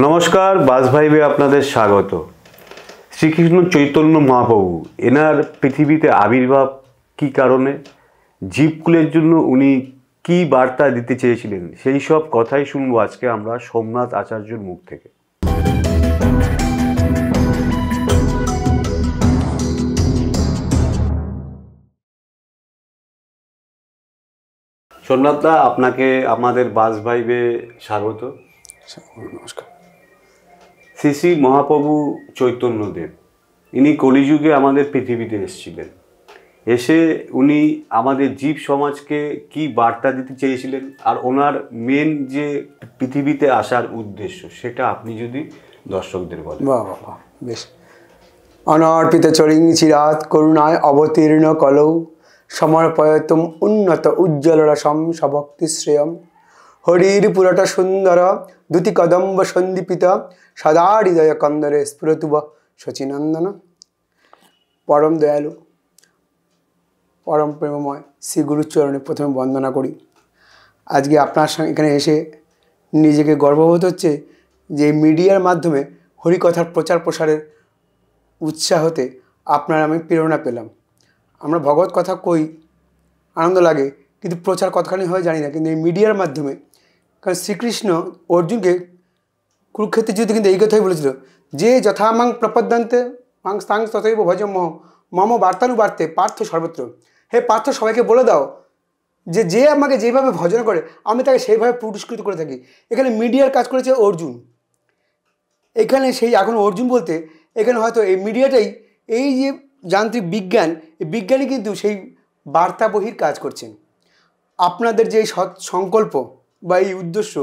নমস্কার, বাস ভাইবে আপনাদের স্বাগত। শ্রীকৃষ্ণ চৈতন্য মহাপ্রভু এনার পৃথিবীতে আবির্ভাব কী কারণে, জীবকুলের জন্য উনি কী বার্তা দিতে চেয়েছিলেন, সেই সব কথাই শুনবো আজকে আমরা সোমনাথ আচার্যর মুখ থেকে। সোমনাথদা, আপনাকে আমাদের বাস ভাইবে স্বাগত। নমস্কার। শ্রী শ্রী মহাপ্রভু চৈতন্যদেব ইনি কলিযুগে আমাদের পৃথিবীতে এসেছিলেন। এসে উনি আমাদের জীব সমাজকে কি বার্তা দিতে চেয়েছিলেন, আর ওনার মেন যে পৃথিবীতে আসার উদ্দেশ্য, সেটা আপনি যদি দর্শকদের বলেন। বাহ বাহ বাহ, বেশ। অনর্পিত চরিং চিরাত করুণায় অবতীর্ণ কলৌ সমর্পয়তুম উন্নত উজ্জ্বল রসম সভক্তি শ্রেয়ম হরির পুরট সুন্দর দ্যুতি কদম্ব সন্দীপিত সদা হৃদয় কন্দরে স্ফুরতুব শচীনন্দন। পরম দয়ালু পরম প্রেমময় শ্রী গুরুচরণে প্রথমে বন্দনা করি। আজকে আপনার সঙ্গে এখানে এসে নিজেকে গর্ববোধ হচ্ছে যে মিডিয়ার মাধ্যমে হরিকথার প্রচার প্রসারের উৎসাহতে আপনার আমি প্রেরণা পেলাম। আমরা ভগবত কথা কই, আনন্দ লাগে, কিন্তু প্রচার কতখানি হয় জানি না। কিন্তু এই মিডিয়ার মাধ্যমে, কারণ শ্রীকৃষ্ণ অর্জুনকে কুরুক্ষেত্রের যুদ্ধে কিন্তু এই কথাই বলেছিল যে যথা মাং প্রপদ্যন্তে মাং স্থাং তথৈব ভজম মম বার্তানুবার্তে পার্থ সর্বত্র। হে পার্থ, সবাইকে বলে দাও যে যে আমাকে যেভাবে ভজন করে আমি তাকে সেইভাবে পুরস্কৃত করে থাকি। এখানে মিডিয়ার কাজ করেছে অর্জুন। এখানে সেই এখন অর্জুন বলতে এখানে হয়তো এই মিডিয়াটাই, এই যে যান্ত্রিক বিজ্ঞান, এই বিজ্ঞানী কিন্তু সেই বার্তাবহির কাজ করছেন। আপনাদের যে সৎ সংকল্প বা এই উদ্দেশ্য,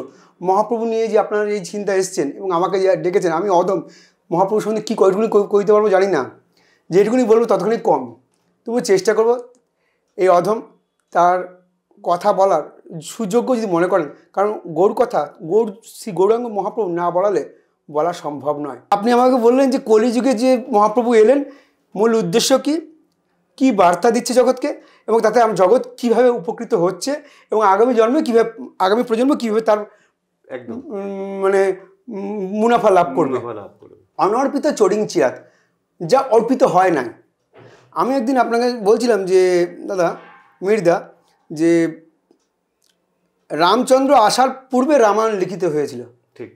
মহাপ্রভু নিয়ে যে আপনারা এই চিন্তা এসছেন এবং আমাকে যে ডেকেছেন, আমি অদম মহাপ্রভুর সঙ্গে কী কতটুকুনি কইতে পারবো জানি না, যেটুকুনি বলবো ততখানি কম, তবু চেষ্টা করব এই অধম তার কথা বলার সুযোগ্য যদি মনে করেন। কারণ গৌর কথা, শ্রী গৌরাঙ্গ মহাপ্রভু না বলালে বলা সম্ভব নয়। আপনি আমাকে বললেন যে কলিযুগে যে মহাপ্রভু এলেন, মূল উদ্দেশ্য কী, কী বার্তা দিচ্ছে জগৎকে, এবং তাতে জগৎ কীভাবে উপকৃত হচ্ছে, এবং আগামী জন্মে কীভাবে, আগামী প্রজন্ম কীভাবে তার একদম মানে মুনাফা লাভ করবে। অনর্পিত চরিং চিরাত, যা অর্পিত হয় না। আমি একদিন আপনাকে বলছিলাম যে দাদা মির্দা, যে রামচন্দ্র আসার পূর্বে রামায়ণ লিখিত হয়েছিল, ঠিক,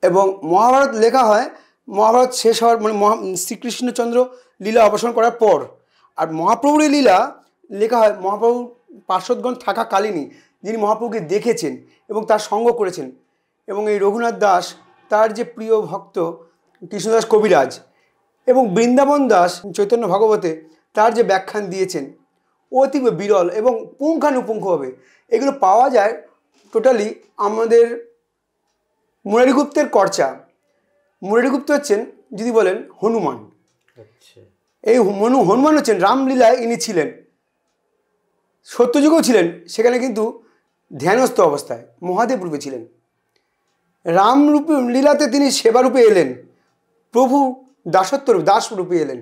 এবং মহাভারত লেখা হয় মহাভারত শেষ হওয়ার মানে শ্রীকৃষ্ণচন্দ্র লীলা অবসান করার পর। আর মহাপ্রভুর লীলা লেখা হয় মহাপ্রভুর পার্শ্বদগণ থাকাকালীনই, যিনি মহাপ্রভুকে দেখেছেন এবং তার সঙ্গ করেছেন। এবং এই রঘুনাথ দাস, তার যে প্রিয় ভক্ত কৃষ্ণদাস কবিরাজ, এবং বৃন্দাবন দাস চৈতন্য ভগবতে তার যে ব্যাখ্যান দিয়েছেন, অতীব বিরল এবং পুঙ্খানুপুঙ্খভাবে এগুলো পাওয়া যায় টোটালি আমাদের মুরারিগুপ্তের কর্চা। মুরারিগুপ্ত হচ্ছেন যদি বলেন হনুমান। এই হনুমান হচ্ছেন রামলীলায় ইনি ছিলেন, সত্যযুগেও ছিলেন, সেখানে কিন্তু ধ্যানস্থ অবস্থায় মহাদেব রূপে ছিলেন। রাম রূপে লীলাতে তিনি সেবা রূপে এলেন, প্রভু দাসত্ব দাস রূপে এলেন।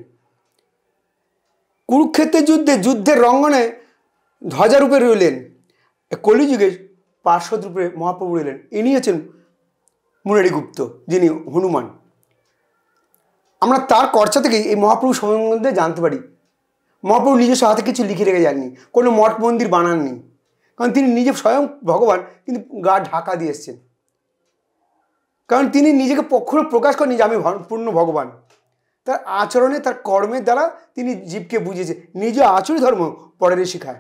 কুরুক্ষেত্রের যুদ্ধের রঙ্গনে ধ্বজারূপে রইলেন। কলিযুগে পার্শ্বদ রূপে মহাপ্রভু এলেন, ইনি হচ্ছেন মুরারিগুপ্ত, যিনি হনুমান। আমরা তার কর্চা থেকেই এই মহাপ্রভু সম্বন্ধে জানতে পারি। মহাপ্রভু নিজস্ব হাতে কিছু লিখে রেখে যাননি, কোনো মঠ মন্দির বানাননি, কারণ তিনি নিজে স্বয়ং ভগবান, কিন্তু গা ঢাকা দিয়ে এসছেন। কারণ তিনি নিজেকে কখনো প্রকাশ করেনি যে আমি পূর্ণ ভগবান। তার আচরণে, তার কর্মের দ্বারা তিনি জীবকে বুঝিয়েছে। নিজ আচরণ ধর্ম পরের শিখায়।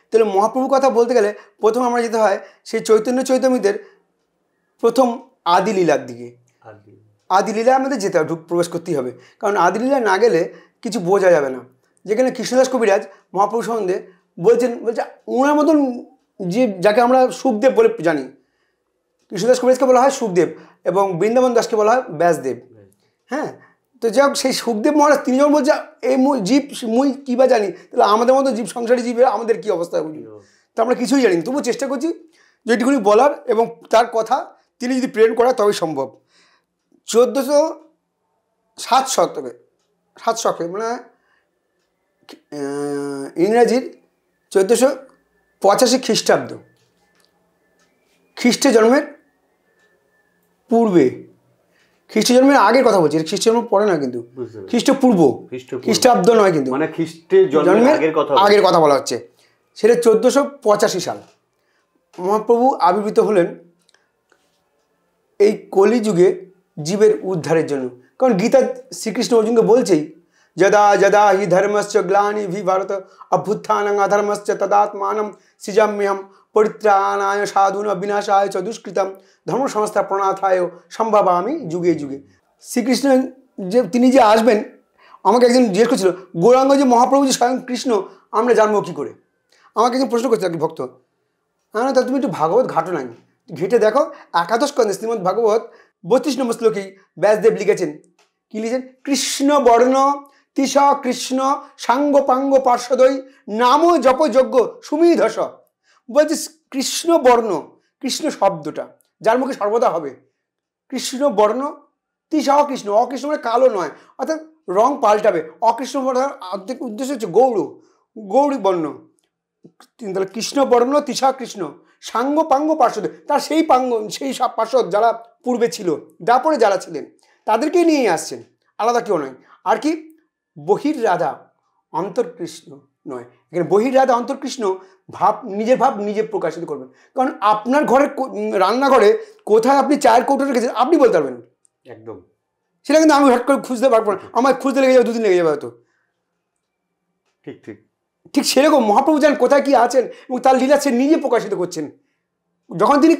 তাহলে মহাপ্রভুর কথা বলতে গেলে প্রথম আমরা যেতে হয় সেই চৈতন্য চৈতন্যদের প্রথম আদিলীলার দিকে। আদিলীলায় আমাদের যেতে হবে, প্রবেশ করতেই হবে, কারণ আদিলীলায় না গেলে কিছু বোঝা যাবে না। যেখানে কৃষ্ণদাস কবিরাজ মহাপ্রভু সম্বন্ধে বলছে ওনার মতন যে, যাকে আমরা সুখদেব বলে জানি, কৃষ্ণদাস কবিরাজকে বলা হয় সুখদেব এবং বৃন্দাবন দাসকে বলা হয় ব্যাসদেব। হ্যাঁ, তো যাই হোক, সেই সুখদেব মহারাজ তিনি যখন বলছে এই জীব মুই কী বা জানি, তাহলে আমাদের মতো জীব সংসারী জীবের আমাদের কী অবস্থা বুঝি, তো আমরা কিছুই জানি, তবুও চেষ্টা করছি যেটুকুনি বলার, এবং তার কথা তিনি যদি প্রেরণ করা তবেই সম্ভব। 1407 মানে ইংরাজির 1485 খ্রিস্টাব্দ, খ্রিস্টে জন্মের পূর্বে, খ্রিস্ট জন্মের আগের কথা বলছি, খ্রিস্ট জন্ম পরে না কিন্তু, খ্রিস্টপূর্ব, খ্রিস্টাব্দ নয় কিন্তু, মানে খ্রিস্টের জন্মের আগের কথা বলা হচ্ছে। সেটা 1485 সাল মহাপ্রভু আবির্ভূত হলেন এই কলিযুগে জীবের উদ্ধারের জন্য। কারণ গীতা শ্রীকৃষ্ণ অর্জুনকে বলছেই, যদা যদা হি ধর্মস্য গ্লানির্ভি ভারত অভ্যুত্থানং অধর্মস্য তদাত্মানম সৃজাম্যহম পরিত্রাণায় সাধুনা বিনাশায় চ দুষ্কৃতম ধর্ম সংস্থা প্রণাথায় সম্ভাবামি যুগে যুগে। শ্রীকৃষ্ণ তিনি যে আসবেন, আমাকে একজন জিজ্ঞেস করছিল, গৌরাঙ্গ যে মহাপ্রভু যে স্বয়ং কৃষ্ণ, আমরা জানবো কী করে? আমাকে একজন প্রশ্ন করছিল, ভক্ত, না তা তুমি একটু ভাগবত ঘাটো নাই, ঘেটে দেখো, একাদশ স্কন্ধে শ্রীমদ্ ভাগবত 32 নম্বর শ্লোকেই ব্যাসদেব লিখেছেন, কি লিখেছেন? কৃষ্ণ বর্ণ তিস কৃষ্ণ সাঙ্গ পাঙ্গ পার্শ্বদয় নাম জপ যজ্ঞ সুমিধস। বলছে কৃষ্ণ বর্ণ, কৃষ্ণ শব্দটা যার মুখে সর্বদা হবে, কৃষ্ণ বর্ণ তিস কৃষ্ণ, অকৃষ্ণ মানে কালো নয়, অর্থাৎ রং পাল্টাবে, অকৃষ্ণ উদ্দেশ্য হচ্ছে গৌরী বর্ণ। তাহলে কৃষ্ণ বর্ণ তিসা কৃষ্ণ সাঙ্গ পাঙ্গ পার্শ্বদ, তার সেই সব পার্শ্বদ যারা পূর্বে ছিল, দাপরে যারা ছিলেন, তাদেরকেই নিয়ে আসছেন, আলাদা কেউ নয়। আর কি বহির্রাধা অন্তর্কৃষ্ণ নয়, এখানে বহির্রাধা অন্তর্কৃষ্ণ, নিজের ভাব নিজে প্রকাশিত করবেন। কারণ আপনার ঘরের রান্নাঘরে কোথায় আপনি চায়ের কৌটো রেখেছেন আপনি বলতে পারবেন একদম, সেটা কিন্তু আমি হট করে খুঁজতে পারবো না, আমার খুঁজতে লেগে যাবে, 2 দিন লেগে যাবে হয়তো। ঠিক ঠিক ঠিক সেরকম মহাপ্রভু জানেন কোথায় কি আছেন এবং তার লীলা সে নিজে প্রকাশিত করছেন। যখন তিনি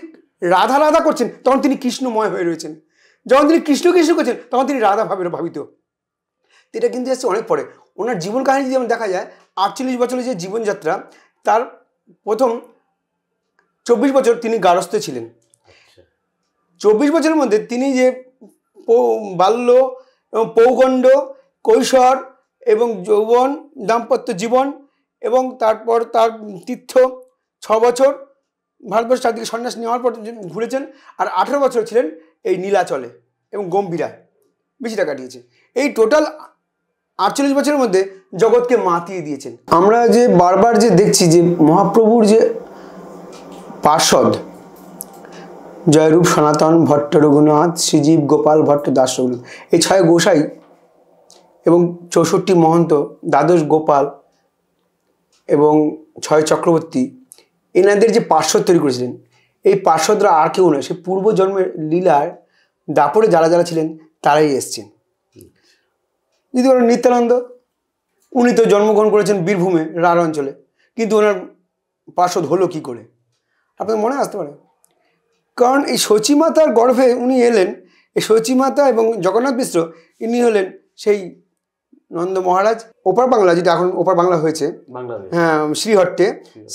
রাধা রাধা করছেন তখন তিনি কৃষ্ণময় হয়ে রয়েছেন, যখন তিনি কৃষ্ণ কৃষ্ণ করছেন তখন তিনি রাধা ভাবের ভাবিত। এটা কিন্তু এসছে অনেক পরে। ওনার জীবন কাহিনী যেমন দেখা যায়, 48 বছরের যে জীবনযাত্রা, তার প্রথম 24 বছর তিনি গারস্থে ছিলেন। 24 বছরের মধ্যে তিনি যে বাল্য এবং পৌগণ্ড, কৈশোর এবং যৌবন, দাম্পত্য জীবন এবং তারপর তার তীর্থ 6 বছর ভারতবর্ষ চারদিকে সন্ন্যাস নেওয়ার পর ঘুরেছেন। আর 18 বছর ছিলেন এই নীলাচলে এবং গম্ভীরায়, বেশিটা কাটিয়েছে। এই টোটাল 48 বছরের মধ্যে জগৎকে মাতিয়ে দিয়েছেন। আমরা যে বারবার যে দেখছি যে মহাপ্রভুর যে পার্ষদ জয়রূপ সনাতন ভট্ট রঘুনাথ শ্রীজীব গোপাল ভট্ট দাস রঘুনাথ, এই 6 গোসাই এবং 64 মহন্ত, দ্বাদশ গোপাল এবং 6 চক্রবর্তী, এনাদের যে পার্ষদ তৈরি করেছিলেন, এই পার্ষদরা আর কেউ নয়, সে পূর্বজন্মের লীলার দাপরে যারা যারা ছিলেন তারাই এসছেন। যদি বলেন নিত্যানন্দ, উনি তো জন্মগ্রহণ করেছেন বীরভূমে রাঢ় অঞ্চলে, কিন্তু ওনার পার্ষদ হলো কি করে আপনাদের মনে আসতে পারে? কারণ এই শচীমাতার গর্ভে উনি এলেন। এই শচীমাতা এবং জগন্নাথ মিশ্র ইনি হলেন সেই নন্দ মহারাজ, ওপার বাংলা, যেটা এখন ওপার বাংলা হয়েছে, হ্যাঁ, শ্রীহট্টে,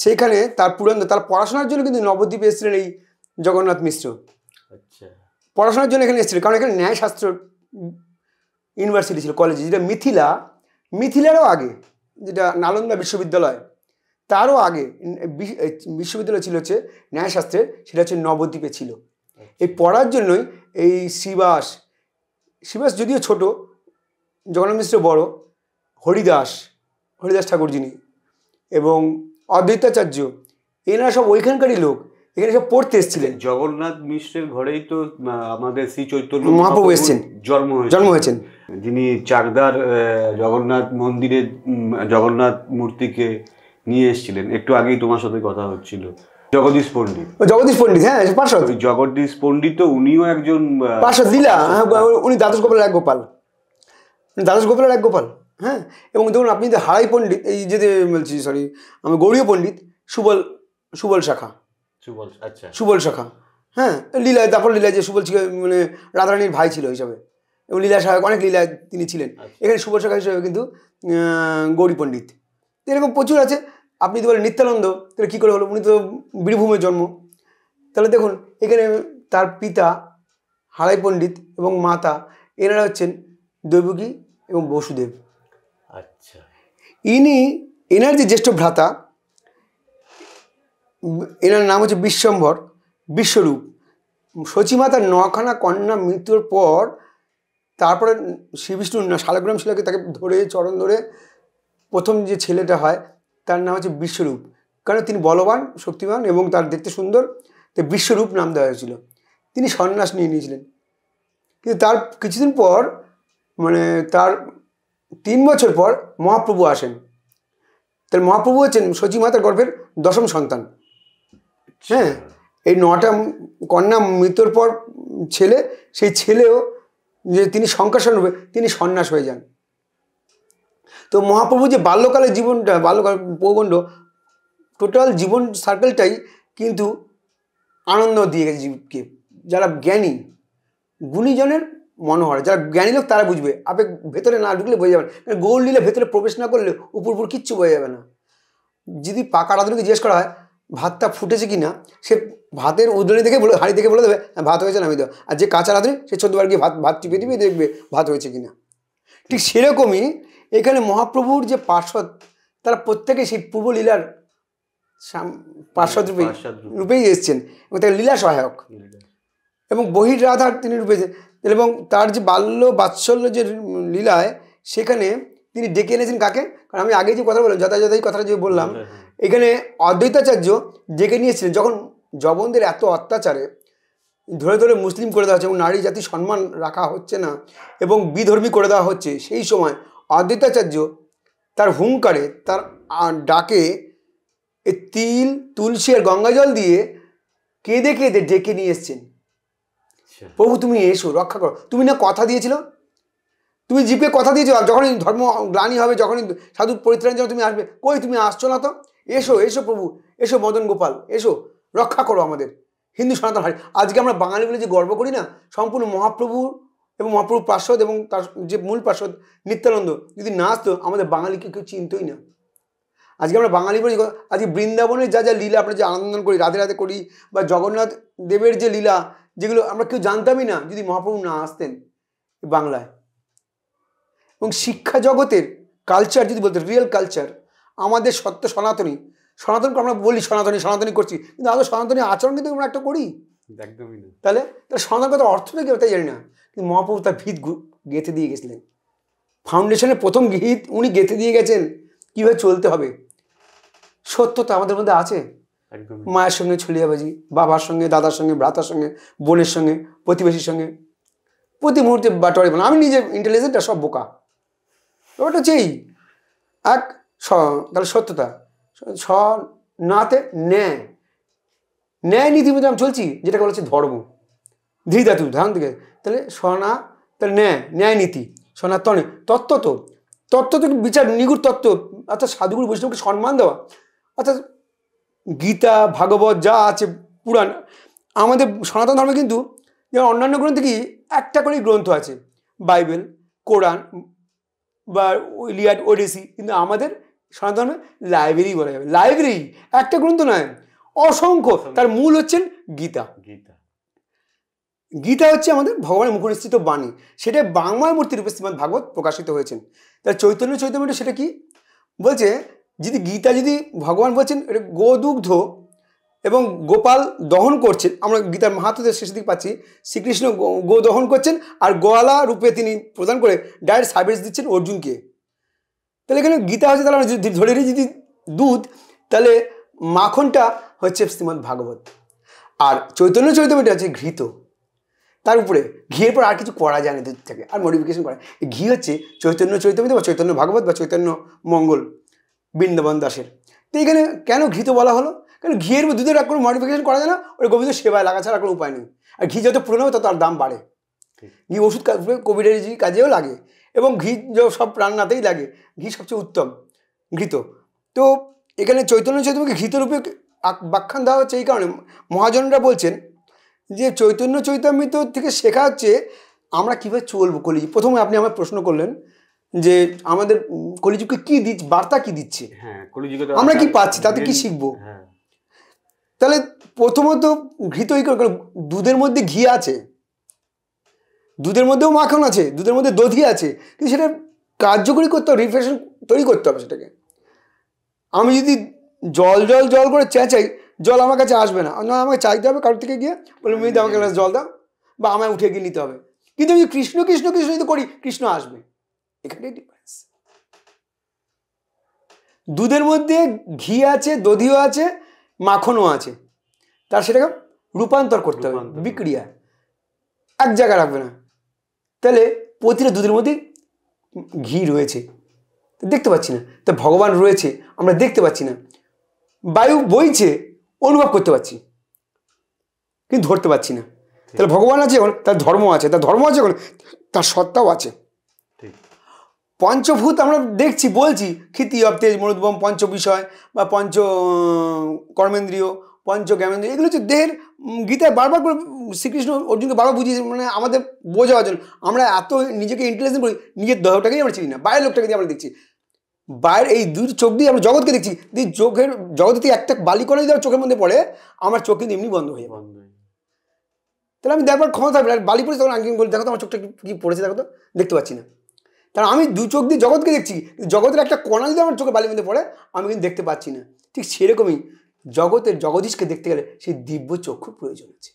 সেখানে তার পুরন্দর, তার পড়াশোনার জন্য কিন্তু নবদ্বীপে এসেছিলেন এই জগন্নাথ মিশ্র। পড়াশোনার জন্য এখানে এসেছিলেন, কারণ এখানে ন্যায়শাস্ত্র ইউনিভার্সিটি ছিল, কলেজ, যেটা মিথিলারও আগে, যেটা নালন্দা বিশ্ববিদ্যালয়, তারও আগে বিশ্ববিদ্যালয় ছিল হচ্ছে ন্যায়শাস্ত্রের, সেটা হচ্ছে নবদ্বীপে ছিল। এই পড়ার জন্যই এই শ্রীবাস যদিও ছোট, জগন্নাথ মিশ্র বড়, হরিদাস ঠাকুর যিনি এবং অদ্বৈতাচার্য, এনারা সব ওইখানকারই লোক, এখানে সব পড়তে এসেছিলেন। জগন্নাথ মিশ্রের ঘরেই তো আমাদের শ্রী চৈতন্য মহাপ্রভু এসেছেন, জন্ম হয়েছেন, যিনি চাকদার জগন্নাথ মন্দিরে জগন্নাথ মূর্তিকে নিয়ে এসেছিলেন। একটু আগেই তোমার সাথে কথা হচ্ছিল, জগদীশ পণ্ডিত, হ্যাঁ, পার্ষদ জগদীশ পণ্ডিত, উনিও একজন পার্ষদ লীলা, উনি দ্বাদশ গোপালের এক গোপাল, হ্যাঁ। এবং দেখুন আপনি যে হারাই পণ্ডিত, এই যে বলছি, সরি, আমি গৌরীয় পণ্ডিত, সুবল শাখা, হ্যাঁ, লীলায়, তারপর লীলায় যে সুবল মানে রাধারানীর ভাই ছিল হিসাবে, এবং লীলা সহায়ক অনেক লীলায় তিনি ছিলেন। এখানে সুবল শাখা হিসেবে কিন্তু গৌরী পণ্ডিত, এরকম প্রচুর আছে। আপনি যদি বলেন নিত্যানন্দ, তাহলে কী করে হলো? উনি তো বীরভূমের জন্ম। তাহলে দেখুন এখানে তার পিতা হারাই পণ্ডিত এবং মাতা, এনারা হচ্ছেন দৈবকী এবং বসুদেব। আচ্ছা, এনার যে জ্যেষ্ঠ ভ্রাতা, এনার নাম হচ্ছে বিশ্বম্ভর, বিশ্বরূপ। শচীমাতার 9খানা কন্যা মৃত্যুর পর তারপরে শ্রী বিষ্ণু শালগ্রাম শিলাকে তাকে ধরে, চরণ ধরে প্রথম যে ছেলেটা হয় তার নাম হচ্ছে বিশ্বরূপ, কারণ তিনি বলবান, শক্তিমান এবং তার দেখতে সুন্দর, তো বিশ্বরূপ নাম দেওয়া হয়েছিল। তিনি সন্ন্যাস নিয়ে নিয়েছিলেন। কিন্তু তার কিছুদিন পর, মানে তার 3 বছর পর মহাপ্রভু আসেন। তাহলে মহাপ্রভু হচ্ছেন সচী মাতার গর্ভের 10ম সন্তান। হ্যাঁ, এই 9টা কন্যা মৃত্যুর পর ছেলে, সেই ছেলেও যে তিনি সংকর্ষণ রূপে তিনি সন্ন্যাস হয়ে যান। তো মহাপ্রভু যে বাল্যকালের জীবনটা, বাল্যকাল পৌগণ্ড, টোটাল জীবন সার্কেলটাই কিন্তু আনন্দ দিয়ে গেছে জীবকে। যারা জ্ঞানী গুণীজনের মনোহর, যারা জ্ঞানী লোক তারা বুঝবে। আবেগ ভেতরে না ঢুকলে বোঝা যাবে না। গৌর লীলা ভেতরে প্রবেশ না করলে উপর কিচ্ছু বোঝা যাবে না। যদি পাকা রাঁধুনিকে জিজ্ঞেস করা হয় ভাতটা ফুটেছে কি না, সে ভাতের উদলি দেখে বলে, হাঁড়ি দেখে বলে দেবে ভাত হয়েছে না, আমি দেবো। আর যে কাঁচা রাঁধুনি সে 14 বার গিয়ে ভাত টিপে টিপে দেখবে ভাত হয়েছে কিনা। ঠিক সেরকমই এখানে মহাপ্রভুর যে পার্শ্বদ, তারা প্রত্যেকে সেই পূর্ব লীলার পার্শ্বদ রূপেই এসছেন এবং তার লীলা সহায়ক এবং বহির রাধার তিনি রূপে। এবং তার যে বাল্য বাৎসল্য যে লীলায়, সেখানে তিনি ডেকে এনেছেন কাকে? কারণ আমি আগে যে কথা বললাম, যথাযথ কথাটা যে বললাম, এখানে অদ্বৈতাচার্য ডেকে নিয়েছিলেন যখন জবনদের এত অত্যাচারে ধরে ধরে মুসলিম করে দেওয়া হচ্ছে এবং নারী জাতি সম্মান রাখা হচ্ছে না এবং বিধর্মী করে দেওয়া হচ্ছে, সেই সময় অদ্বৈতাচার্য তার হুঙ্কারে, তার ডাকে তিল, তুলসী আর গঙ্গাজল দিয়ে কেঁদে কেঁদে ডেকে নিয়ে এসছেন, প্রভু তুমি এসো, রক্ষা করো। তুমি না কথা দিয়েছিল, তুমি জীবকে কথা দিয়েছো যখনই ধর্ম গ্লানি হবে, যখনই সাধু পরিত্রাণ জন্য তুমি আসবে, কই তুমি আসছো না তো? এসো এসো প্রভু, এসো মদন গোপাল, এসো রক্ষা করো আমাদের হিন্দু সনাতন হারি। আজকে আমরা বাঙালি বলে যে গর্ব করি না, সম্পূর্ণ মহাপ্রভুর এবং মহাপ্রভুর পার্শ্বদ এবং তার যে মূল পার্শ্বদ নিত্যানন্দ যদি না আসতো, আমাদের বাঙালিকে কেউ চিনতই না। আজকে আমরা বাঙালি বলি, আজকে বৃন্দাবনের যা যা লীলা আমরা যে আনন্দ করি, রাধে রাধে করি, বা জগন্নাথ দেবের যে লীলা, যেগুলো আমরা কেউ জানতামই না যদি মহাপ্রভু না আসতেন বাংলায়। এবং শিক্ষা জগতের কালচার যদি বলতে, রিয়েল কালচার আমাদের সত্য সনাতনী, সনাতনকে আমরা বলি সনাতনী সনাতনী করছি, কিন্তু আদৌ সনাতনী আচরণ কিন্তু আমরা একটা করি একদমই না। তাহলে সনাতন কথার অর্থটা কি তাই জানি না, কিন্তু মহাপ্রভু তার ভিত গেঁথে দিয়ে গেছিলেন। ফাউন্ডেশনের প্রথম ভিত উনি গেঁথে দিয়ে গেছেন কীভাবে চলতে হবে। সত্যতা আমাদের মধ্যে আছে, মায়ের সঙ্গে ছলিয়াবাজি, বাবার সঙ্গে, দাদার সঙ্গে, ভ্রাতার সঙ্গে, বোনের সঙ্গে, প্রতিবেশীর সঙ্গে প্রতি মুহূর্তে বাটোয়ারি। আমি নিজে ইন্টেলিজেন্ট আর সব বোকা, ওটা হচ্ছেই এক। তাহলে সত্যতা, নাতে ন্যায়, ন্যায় নীতি মধ্যে আমি চলছি, যেটাকে বলা হচ্ছে ধর্ম, ধৃধাতু ধান থেকে। তাহলে সনা, তাহলে ন্যায়, ন্যায় নীতি, সনাতনে তত্ত্ব, তো তত্ত্ব তো বিচার, নিগুড় তত্ত্ব, অর্থাৎ সাধুগুরু বৈষ্ণবকে সম্মান দেওয়া, অর্থাৎ গীতা, ভাগবত যা আছে, পুরাণ। আমাদের সনাতন ধর্মে কিন্তু যেমন অন্যান্য গ্রন্থে কি একটা করেই গ্রন্থ আছে, বাইবেল, কোরআন বা ইলিয়াড, ওডিসি, কিন্তু আমাদের সনাতন ধর্মে লাইব্রেরি বলা যাবে। লাইব্রেরি একটা গ্রন্থ নয়, অসংখ্য। তার মূল হচ্ছেন গীতা। গীতা হচ্ছে আমাদের ভগবানের মুখনিসৃত বাণী, সেটা বাংলার মূর্তি রূপে শ্রীমদ্ ভাগবত প্রকাশিত হয়েছেন। তার চৈতন্য সেটা কি বলছে, যদি গীতা যদি ভগবান বলছেন গোদুগ্ধ এবং গোপাল দহন করছেন, আমরা গীতার মাহাত্ম্যের শেষের দিকে পাচ্ছি শ্রীকৃষ্ণ গো দহন করছেন আর গোয়ালা রূপে তিনি প্রদান করে ডাইরেক্ট সার্ভিস দিচ্ছেন অর্জুনকে। তাহলে এখানে গীতা হচ্ছে, তাহলে আমরা ধরে নিই যদি দুধ, তাহলে মাখনটা হচ্ছে শ্রীমদ্ ভাগবত, আর চৈতন্য চরিতামৃত হচ্ছে ঘৃত। তার উপরে ঘিয়ের পর আর কিছু করা যায় না দুধ থেকে, আর মডিফিকেশন করা। ঘি হচ্ছে চৈতন্য চরিতামৃত বা চৈতন্য ভাগবত বা চৈতন্য মঙ্গল বৃন্দাবন দাসের। তো এখানে কেন ঘৃত বলা হলো? কারণ ঘিয়ের দুধের আর কোনো মডিফিকেশন করা যায় না, ওই গোবিন্দ সেবায় লাগা ছাড়া কোনো উপায় নেই। আর ঘি যত পুরনো হবে তত তার দাম বাড়ে। ঘি ওষুধ কোভিডের কাজেও লাগে এবং ঘি সব রান্নাতেই লাগে, ঘি সবচেয়ে উত্তম ঘৃত। তো এখানে চৈতন্য চৈতন্যকে ঘৃতরূপে ব্যাখ্যান দেওয়া হচ্ছে এই কারণে, মহাজনরা বলছেন যে চৈতন্য চৈতামৃত থেকে শেখা হচ্ছে আমরা কীভাবে চলবো কলিযুগ। প্রথমে আপনি আমার প্রশ্ন করলেন যে আমাদের কলিযুগকে কী দিচ্ছে, বার্তা কী দিচ্ছে, আমরা কি পাচ্ছি, তাতে কি শিখবো। তাহলে প্রথমত ঘৃত, দুধের মধ্যে ঘি আছে, দুধের মধ্যেও মাখন আছে, দুধের মধ্যে দধি আছে, কিন্তু সেটা কার্যকরী করতে হবে, রিফ্রেশন তৈরি করতে হবে সেটাকে। আমি যদি জল জল জল করে চেঁচাই, জল আমার কাছে আসবে না, আমাকে চাইতে হবে কারোর থেকে গিয়ে, বলবে মেয়েদের আমাকে গ্লাস জল দাও, বা আমায় উঠে গিয়ে নিতে হবে। কিন্তু আমি কৃষ্ণ কৃষ্ণ কৃষ্ণ যদি করি, কৃষ্ণ আসবে। এখানেই ডিফারেন্স। দুধের মধ্যে ঘি আছে, দধিও আছে, মাখনও আছে, তার সেটাকে রূপান্তর করতে হবে, বিক্রিয়া। এক জায়গায় রাখবে না। তাহলে প্রতিটা দুধের মধ্যে ঘি রয়েছে, দেখতে পাচ্ছি না। তা ভগবান রয়েছে, আমরা দেখতে পাচ্ছি না। বায়ু বইছে, অনুভব করতে পারছি, কিন্তু ধরতে পারছি না। তাহলে ভগবান আছে এখন, তার ধর্ম আছে, তার ধর্ম আছে এখন, তার সত্তাও আছে। পঞ্চভূত আমরা দেখছি, বলছি ক্ষিতি অব তেজ মরুদ্ভম, পঞ্চ বিষয় বা পঞ্চ কর্মেন্দ্রীয়, পঞ্চ জ্ঞানেন্দ্রীয়, এগুলো হচ্ছে দেহের। গীতায় বারবার করে শ্রীকৃষ্ণ অর্জুনকে বারবার বুঝিয়েছে, মানে আমাদের বোঝার জন্য। আমরা এত নিজেকে ইন্টেলিজেন্ট করি, নিজের দেহটাকেই আমরা চিনি না, বাইরের লোকটাকে দিয়ে আমরা দেখছি। বাইরের এই দুই চোখ দিয়ে আমরা জগৎকে দেখছি, চোখের জগৎ থেকে একটা বালিকণা যদি আমার চোখের মধ্যে পড়ে, আমার চোখ কিন্তু এমনি বন্ধ হয়ে যাবে। তাহলে আমি দেখবার ক্ষমতা থাকবে না। বালি পড়েছে তখন আমি বলি, দেখো তো আমার চোখটা কি পড়েছে, দেখো তো, দেখতে পাচ্ছি না। কারণ আমি দু চোখ দিয়ে জগৎকে দেখছি, জগতের একটা কণা যদি আমার চোখে বালির মধ্যে পড়ে, আমি কিন্তু দেখতে পাচ্ছি না। ঠিক সেরকমই জগতের জগদীশকে দেখতে গেলে সেই দিব্য চক্ষুর প্রয়োজন আছে,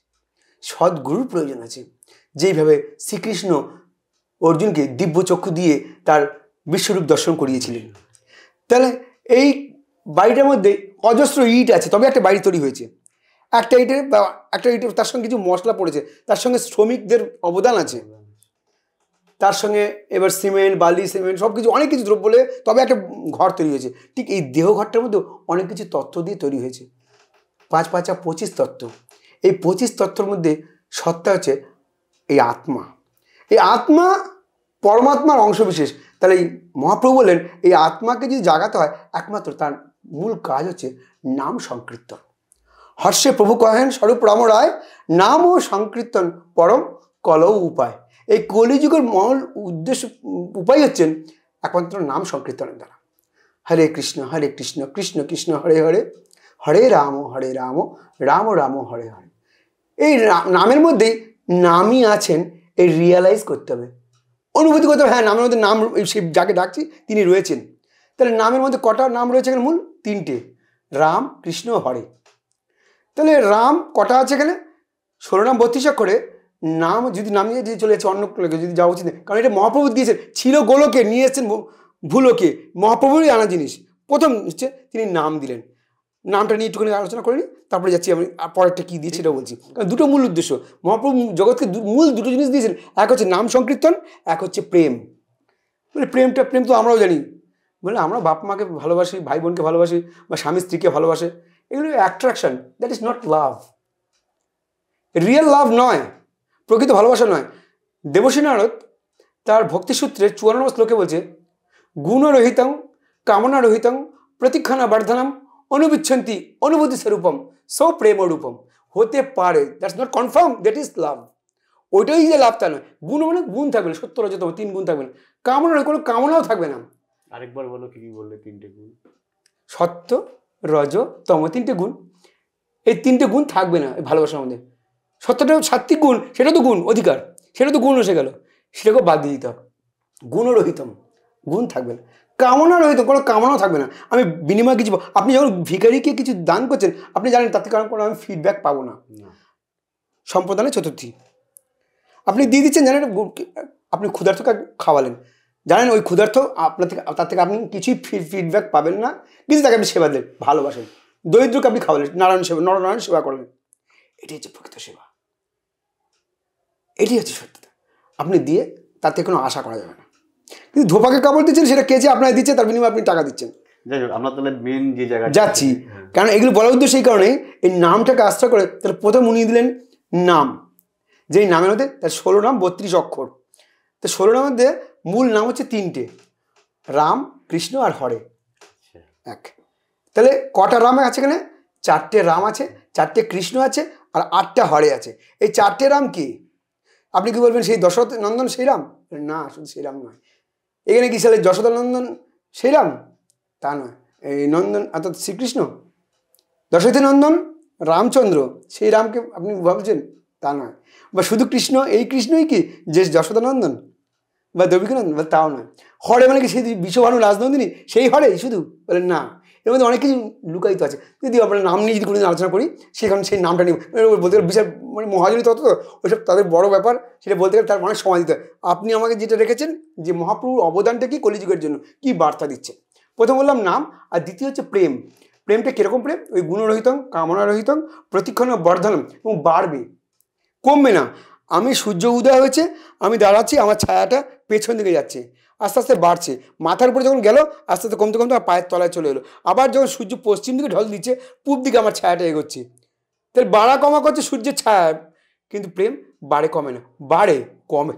সদ্গুরুর প্রয়োজন আছে। যেইভাবে শ্রীকৃষ্ণ অর্জুনকে দিব্য চক্ষু দিয়ে তার বিশ্বরূপ দর্শন করিয়েছিলেন। তাহলে এই বাড়িটার মধ্যে অজস্র ইট আছে, তবে একটা বাড়ি তৈরি হয়েছে। একটা ইটের তার সঙ্গে কিছু মশলা পড়েছে, তার সঙ্গে শ্রমিকদের অবদান আছে, তার সঙ্গে এবার সিমেন্ট, বালি, সিমেন্ট সব কিছু, অনেক কিছু দ্রব্য বলে তবে একটা ঘর তৈরি হয়েছে। ঠিক এই দেহ ঘরটার মধ্যে অনেক কিছু তত্ত্ব দিয়ে তৈরি হয়েছে। 5 × 5 = 25 তত্ত্ব। এই 25 তত্ত্বর মধ্যে সত্তা হচ্ছে এই আত্মা। এই আত্মা পরমাত্মার অংশবিশেষ। তাহলে এই মহাপ্রভু বললেন, এই আত্মাকে যদি জাগাতে হয়, একমাত্র তার মূল কাজ হচ্ছে নাম সংকীর্তন। হর্ষে প্রভু কহেন স্বরূপ রাম রায়, নাম ও সংকীর্তন পরম কলৌ উপায়। এই কলিযুগের মূল উদ্দেশ্য, উপায় হচ্ছেন একমাত্র নাম সংকীর্তনের দ্বারা। হরে কৃষ্ণ কৃষ্ণ কৃষ্ণ হরে হরে, হরে রাম রাম রাম হরে হরে। এই নামের মধ্যে নামই আছেন, এই রিয়েলাইজ করতে হবে, অনুভূতি করতে হবে। হ্যাঁ, নামের মধ্যে নাম, সে যাকে ডাকছি তিনি রয়েছেন। তাহলে নামের মধ্যে কটা নাম রয়েছে এখানে? মূল 3টে, রাম, কৃষ্ণ, হরে। তাহলে রাম কটা আছে এখানে? 16 নাম 32 অক্ষরে। নাম যদি নামিয়ে দিয়ে চলে যাচ্ছে অন্য লোকে, যদি যাওয়া উচিত, কারণ এটা মহাপ্রভু দিয়েছেন, ছিল গোলকে, নিয়ে এসছেন ভুলোকে, মহাপ্রভুরই আনা জিনিস। প্রথম হচ্ছে তিনি নাম দিলেন। নামটা নিয়ে একটুখানি আলোচনা করিনি, তারপরে যাচ্ছি আমি পরেরটা কী দিয়েছি সেটা বলছি। কারণ দুটো মূল উদ্দেশ্য, মহাপ্রভু জগৎকে মূল দুটো জিনিস দিয়েছেন। এক হচ্ছে নাম সংকীর্তন, এক হচ্ছে প্রেম। বলে প্রেম তো আমরাও জানি, বলে আমরা বাপ মাকে ভালোবাসি, ভাই বোনকে ভালোবাসি, বা স্বামী স্ত্রীকে ভালোবাসে, এগুলো attraction. That is not love, real love নয়, প্রকৃত ভালোবাসা নয়। দেবশ্রী নারদ তার ভক্তিসূত্রে 54 শ্লোকে বলছে, গুণরহিতং কামনারহিতং প্রতিক্ষণা বর্ধনম অনুবিচ্ছন্তি অনুভূতি স্বরূপম সো প্রেম রূপম। হতে পারে, that's not confirm, that is love. ওইটাই যে লাভ তা নয়। গুণ মানে গুণ থাকবে না, সত্য রজতম 3 গুণ থাকবে না। কামনা, কোনো কামনাও থাকবে না। আরেকবার বলো, কি বললে? 3টে গুণ, সত্য, রজ, তম, 3টে গুণ। এই 3টে গুণ থাকবে না এই ভালোবাসার মধ্যে। সত্যটা সাত্বিক গুণ, সেটা তো গুণ অধিকার, সেটা তো গুণ এসে গেল, সেটাকেও বাদ দিয়ে দিতে হবে। গুণরহিতম, গুণ থাকবে না। কামনা রহিত, কোনো কামনাও থাকবে না। আমি বিনিময় কিছু, আপনি যখন ভিখারিকে কিছু দান করছেন, আপনি জানেন তাতে কারণ কোনো আমি ফিডব্যাক পাবো না। সম্প্রদানের চতুর্থী আপনি দিয়ে দিচ্ছেন, জানেন আপনি ক্ষুধার্তকে খাওয়ালেন, জানেন ওই ক্ষুধার্ত আপনার থেকে, তার থেকে আপনি কিছুই ফিডব্যাক পাবেন না, কিন্তু তাকে আপনি সেবা দিলেন, ভালোবাসেন। দরিদ্রকে আপনি খাওয়ালেন, নরনারায়ণ সেবা করলেন। এটি হচ্ছে প্রকৃত সেবা, এটি হচ্ছে সত্যতা। আপনি দিয়ে তার থেকে কোনো আশা করা যাবে না। কিন্তু ধোপাকে কাপড় দিচ্ছেন, সেটা কেচে আপনাকে দিচ্ছে, তার বিনিময়ে আপনি টাকা দিচ্ছেন। যাই হোক, আমরা তাহলে মেন যে জায়গায় যাচ্ছি, কারণ এগুলো বলার উদ্দেশ্য এই কারণেই, এই নামটাকে আশ্রয় করে। তাহলে প্রথম উনি দিলেন নাম, যেই নামের মধ্যে তার 16 নাম 32 অক্ষর। তো 16 নামের মধ্যে মূল নাম হচ্ছে 3টে, রাম, কৃষ্ণ আর হরে। এক, তাহলে কটা রাম আছে এখানে? 4টে রাম আছে, 4টে কৃষ্ণ আছে, আর 8টা হরে আছে। এই 4টে রাম কি? আপনি কি বলবেন সেই দশরথ নন্দন সেই রাম? না, শুধু সেই রাম নয়। এখানে কি সালে যশোদা নন্দন সেই রাম? তা নয়। এই নন্দন অর্থাৎ শ্রীকৃষ্ণ, দশরথী নন্দন রামচন্দ্র সেই রামকে আপনি ভাবছেন? তা নয়। বা শুধু কৃষ্ণ, এই কৃষ্ণই কি যে যশোদা নন্দন বা দেবিকানন্দন? বা তাও নয়। হরে মানে কি সেই বিশ্বভানু রাজনন্দিনী সেই হরে শুধু? বলেন না, এর মধ্যে অনেক কিছু লুকায়িত আছে। যদি আমরা নাম নিয়ে যদি কোনোদিন আলোচনা করি, সেখানে সেই নামটা নিয়ে বলতে গেলে বিশাল, মানে মহাজনী তত্ত্ব তো, ওইসব তাদের বড় ব্যাপার, সেটা বলতে গেলে তার অনেক সময় দিতে হয়। আপনি আমাকে যেটা রেখেছেন যে মহাপ্রভুর অবদানটা কি কলিযুগের জন্য, কি বার্তা দিচ্ছে। প্রথম বললাম নাম, আর দ্বিতীয় হচ্ছে প্রেম। প্রেমটা কীরকম প্রেম? ওই গুণরহিতং কামনারহিতং প্রতিক্ষণ বর্ধনম, এবং বাড়বে, কমবে না। আমি সূর্য উদয় হয়েছে, আমি দাঁড়াচ্ছি, আমার ছায়াটা পেছন দিকে যাচ্ছে, আস্তে আস্তে বাড়ছে, মাথার উপরে যখন গেল আস্তে আস্তে কমতে কমতে আমার পায়ের তলায় চলে এলো। আবার যখন সূর্য পশ্চিম দিকে ঢল দিচ্ছে, পূব দিকে আমার ছায়াটা এগোচ্ছে। তাহলে বাড়া কমা করছে সূর্যের ছায়া, কিন্তু প্রেম বাড়ে কমে না, বাড়ে কমে